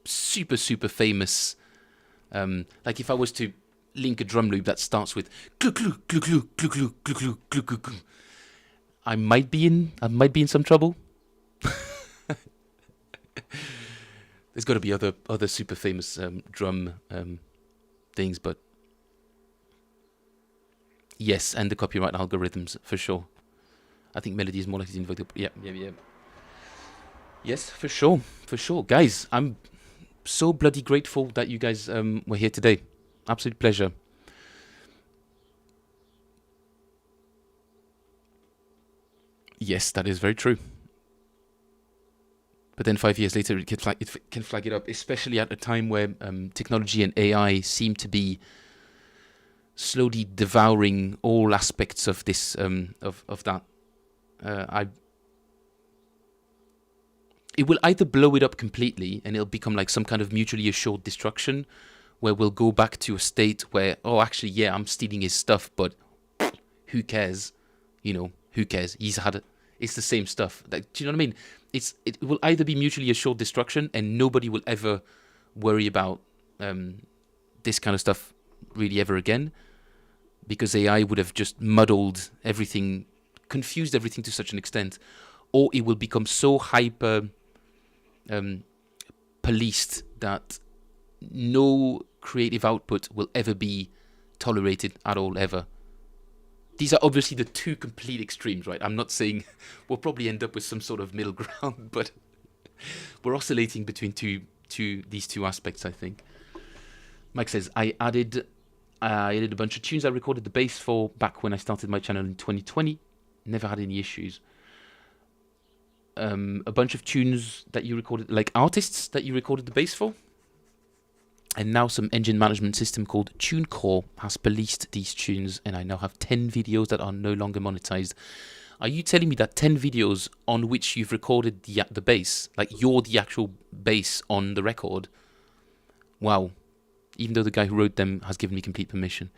super, super famous, like if I was to link a drum loop that starts with glug glug glug glug glug glug glug glug glug glug, I might be in some trouble. There's got to be other super famous drum things, but yes, and the copyright algorithms for sure. I think melody is more likely to invoke the yeah. Yes, for sure, guys. I'm so bloody grateful that you guys were here today. Absolute pleasure. Yes, that is very true. But then 5 years later, it can flag it up, especially at a time where technology and AI seem to be slowly devouring all aspects of this of that. it will either blow it up completely and it'll become like some kind of mutually assured destruction, where we'll go back to a state where, oh, actually, yeah, I'm stealing his stuff, but who cares? Who cares? It's the same stuff. Like, do you know what I mean? It will either be mutually assured destruction, and nobody will ever worry about this kind of stuff really ever again, because AI would have just muddled everything, confused everything to such an extent, or it will become so hyper policed that no creative output will ever be tolerated at all, ever. These are obviously the two complete extremes, right? I'm not saying we'll probably end up with some sort of middle ground, but we're oscillating between these two aspects, I think. Mike says, I added a bunch of tunes I recorded the bass for back when I started my channel in 2020. Never had any issues. A bunch of tunes that you recorded, like artists that you recorded the bass for. And now some engine management system called TuneCore has policed these tunes, and I now have 10 videos that are no longer monetized. Are you telling me that 10 videos on which you've recorded the bass, like you're the actual bass on the record? Wow. Even though the guy who wrote them has given me complete permission.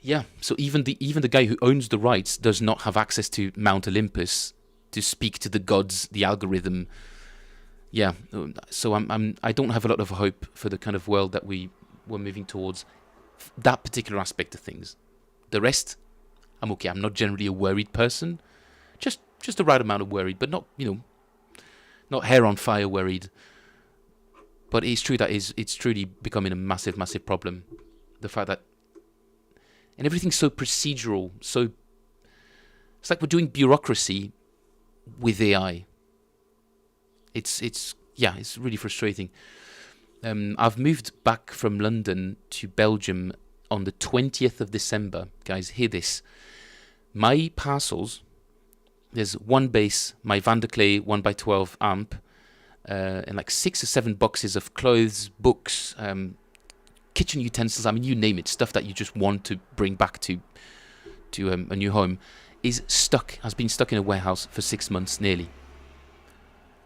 Yeah, so even the guy who owns the rights does not have access to Mount Olympus to speak to the gods, the algorithm. Yeah, so I don't have a lot of hope for the kind of world that we're moving towards. That particular aspect of things. The rest, I'm okay. I'm not generally a worried person, just the right amount of worried, but not not hair on fire worried. But it's true that it's truly becoming a massive, massive problem. The fact that, and everything's so procedural, it's like we're doing bureaucracy with AI. It's really frustrating. I've moved back from London to Belgium on the 20th of December. Guys, hear this. My parcels, there's one bass, my Vanderklay 1x12 amp, and like 6 or 7 boxes of clothes, books, kitchen utensils, I mean, you name it, stuff that you just want to bring back to a new home, has been stuck in a warehouse for 6 months nearly.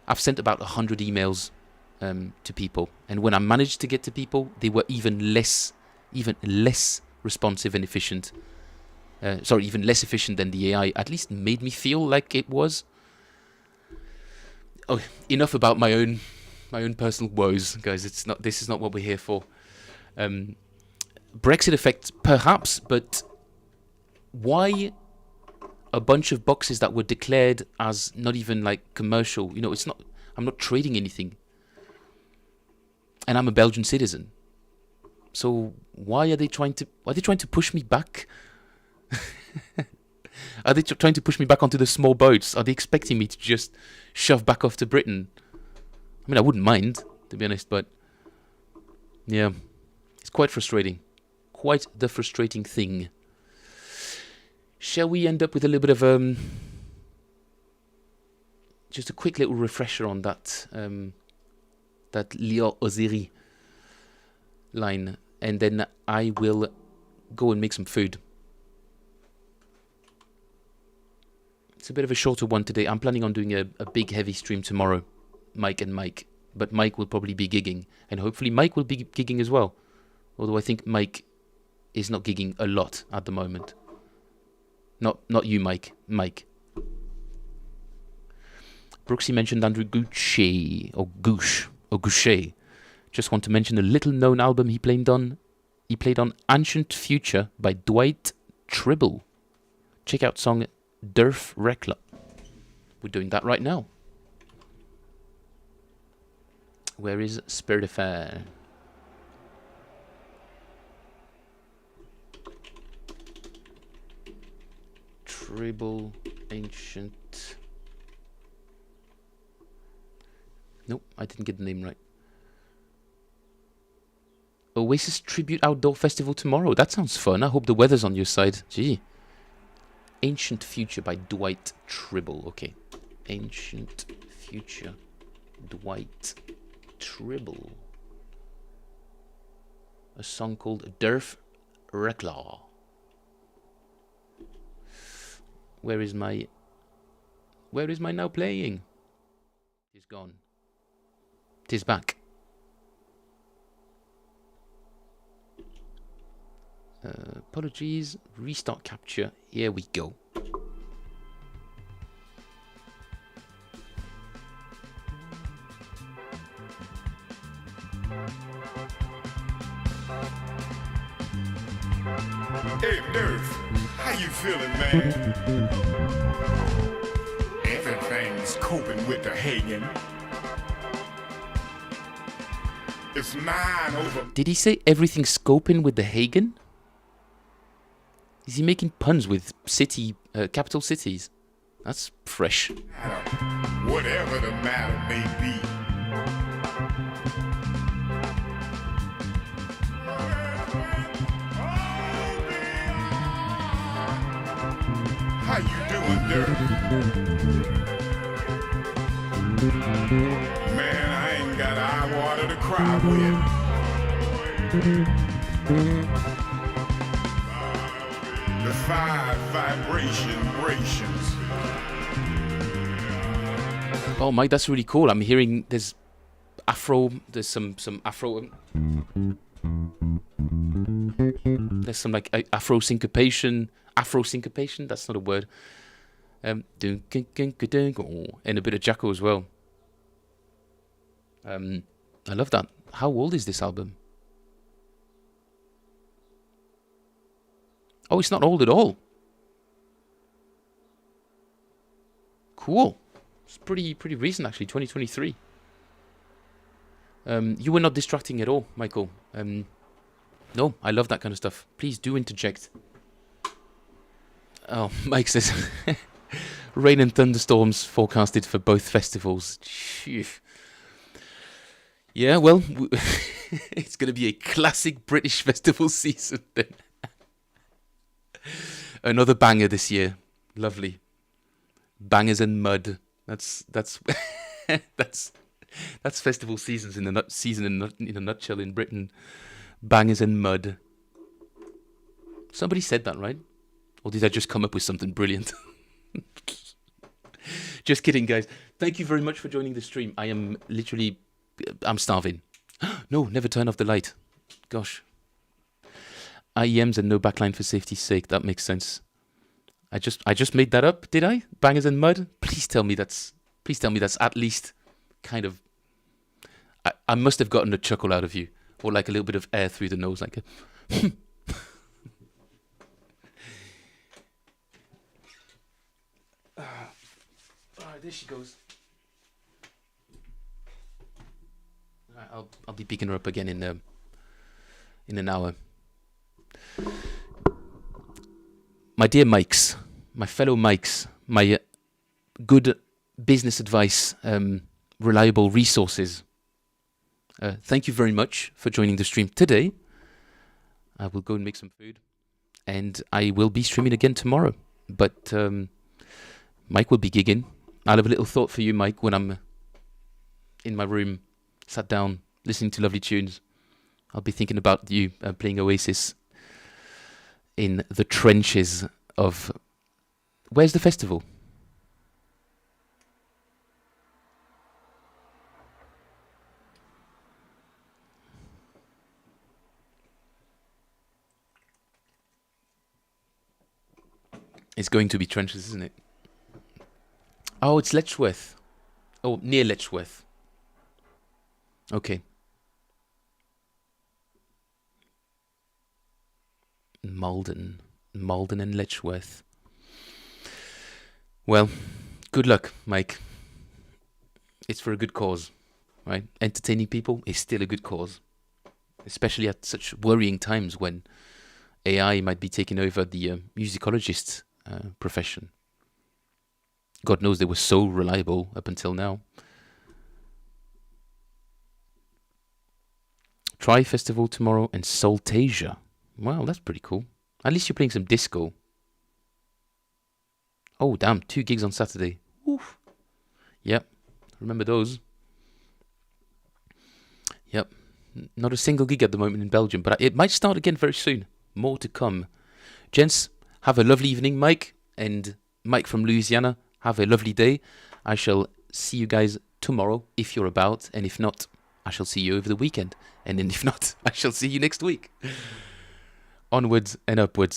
I've sent about 100 emails to people, and when I managed to get to people, they were even less responsive and efficient. Even less efficient than the AI at least made me feel like it was. Oh, enough about my own personal woes, guys. This is not what we're here for. Brexit effect, perhaps, but why a bunch of boxes that were declared as not even like commercial? It's not. I'm not trading anything, and I'm a Belgian citizen. So why are they trying to push me back? Are they trying to push me back onto the small boats? Are they expecting me to just shove back off to Britain? I mean, I wouldn't mind, to be honest, but yeah, it's quite frustrating. Quite the frustrating thing. Shall we end up with a little bit of just a quick little refresher on that Leo Oziri line, and then I will go and make some food. It's a bit of a shorter one today. I'm planning on doing a big heavy stream tomorrow, Mike and Mike, but Mike will probably be gigging, and hopefully Mike will be gigging as well, although I think Mike is not gigging a lot at the moment. Not you, Mike. Brooksy mentioned Andrew Goucher. Just want to mention a little known album he played on Ancient Future by Dwight Tribble. Check out song Durf Rekla. We're doing that right now. Where is Spirit Affair? Tribble Ancient. Nope, I didn't get the name right. Oasis Tribute Outdoor Festival tomorrow. That sounds fun. I hope the weather's on your side. Gee. Ancient Future by Dwight Tribble. Okay. Ancient Future. Dwight Tribble. A song called Durf Rekla. Where is my Where is my now playing? Tis gone. Tis back. Apologies. Restart capture. Here we go. Hey, Nerf, how you feeling, man? Everything's coping with the Hagen. It's 9 over. Did he say everything's scoping with the Hagen? Is he making puns with capital cities? That's fresh. Whatever the matter may be. How you doing, Dirk? Man, I ain't got eye water to cry with. The 5 vibrations. Oh, Mike, that's really cool. I'm hearing there's some Afro. There's some like Afro syncopation. That's not a word. And a bit of Jacko as well. I love that. How old is this album? Oh, it's not old at all. Cool. It's pretty recent actually, 2023. You were not distracting at all, Michael. No, I love that kind of stuff. Please do interject. Oh, Mike says, rain and thunderstorms forecasted for both festivals. Phew. Yeah, well, it's going to be a classic British festival season then. Another banger this year. Lovely. Bangers and mud. That's that's festival seasons in a nutshell in Britain. Bangers and mud. Somebody said that, right? Or did I just come up with something brilliant? Just kidding, guys. Thank you very much for joining the stream. I'm starving. No, never turn off the light. Gosh. IEMs and no backline for safety's sake. That makes sense. I just made that up, did I? Bangers and mud? Please tell me that's at least kind of. I must have gotten a chuckle out of you, or like a little bit of air through the nose, like a. Alright, there she goes. Alright, I'll be picking her up again in an hour. My dear Mikes, my fellow Mikes, my good business advice, reliable resources. Thank you very much for joining the stream today. I will go and make some food, and I will be streaming again tomorrow. But Mike will be gigging. I'll have a little thought for you, Mike, when I'm in my room, sat down, listening to lovely tunes. I'll be thinking about you playing Oasis in the trenches of... Where's the festival? It's going to be trenches, isn't it? Oh, it's Letchworth. Oh, near Letchworth. Okay. Malden and Letchworth. Well, good luck, Mike. It's for a good cause, right? Entertaining people is still a good cause, especially at such worrying times when AI might be taking over the musicologist profession. God knows they were so reliable up until now. Tri Festival tomorrow and Soltasia. Wow, that's pretty cool. At least you're playing some disco. Oh, damn. 2 gigs on Saturday. Oof. Yep. Remember those. Yep. Not a single gig at the moment in Belgium, but it might start again very soon. More to come. Gents, have a lovely evening, Mike. And Mike from Louisiana, Have a lovely day. I shall see you guys tomorrow if you're about, and if not, I shall see you over the weekend. And then if not, I shall see you next week. Onwards and upwards.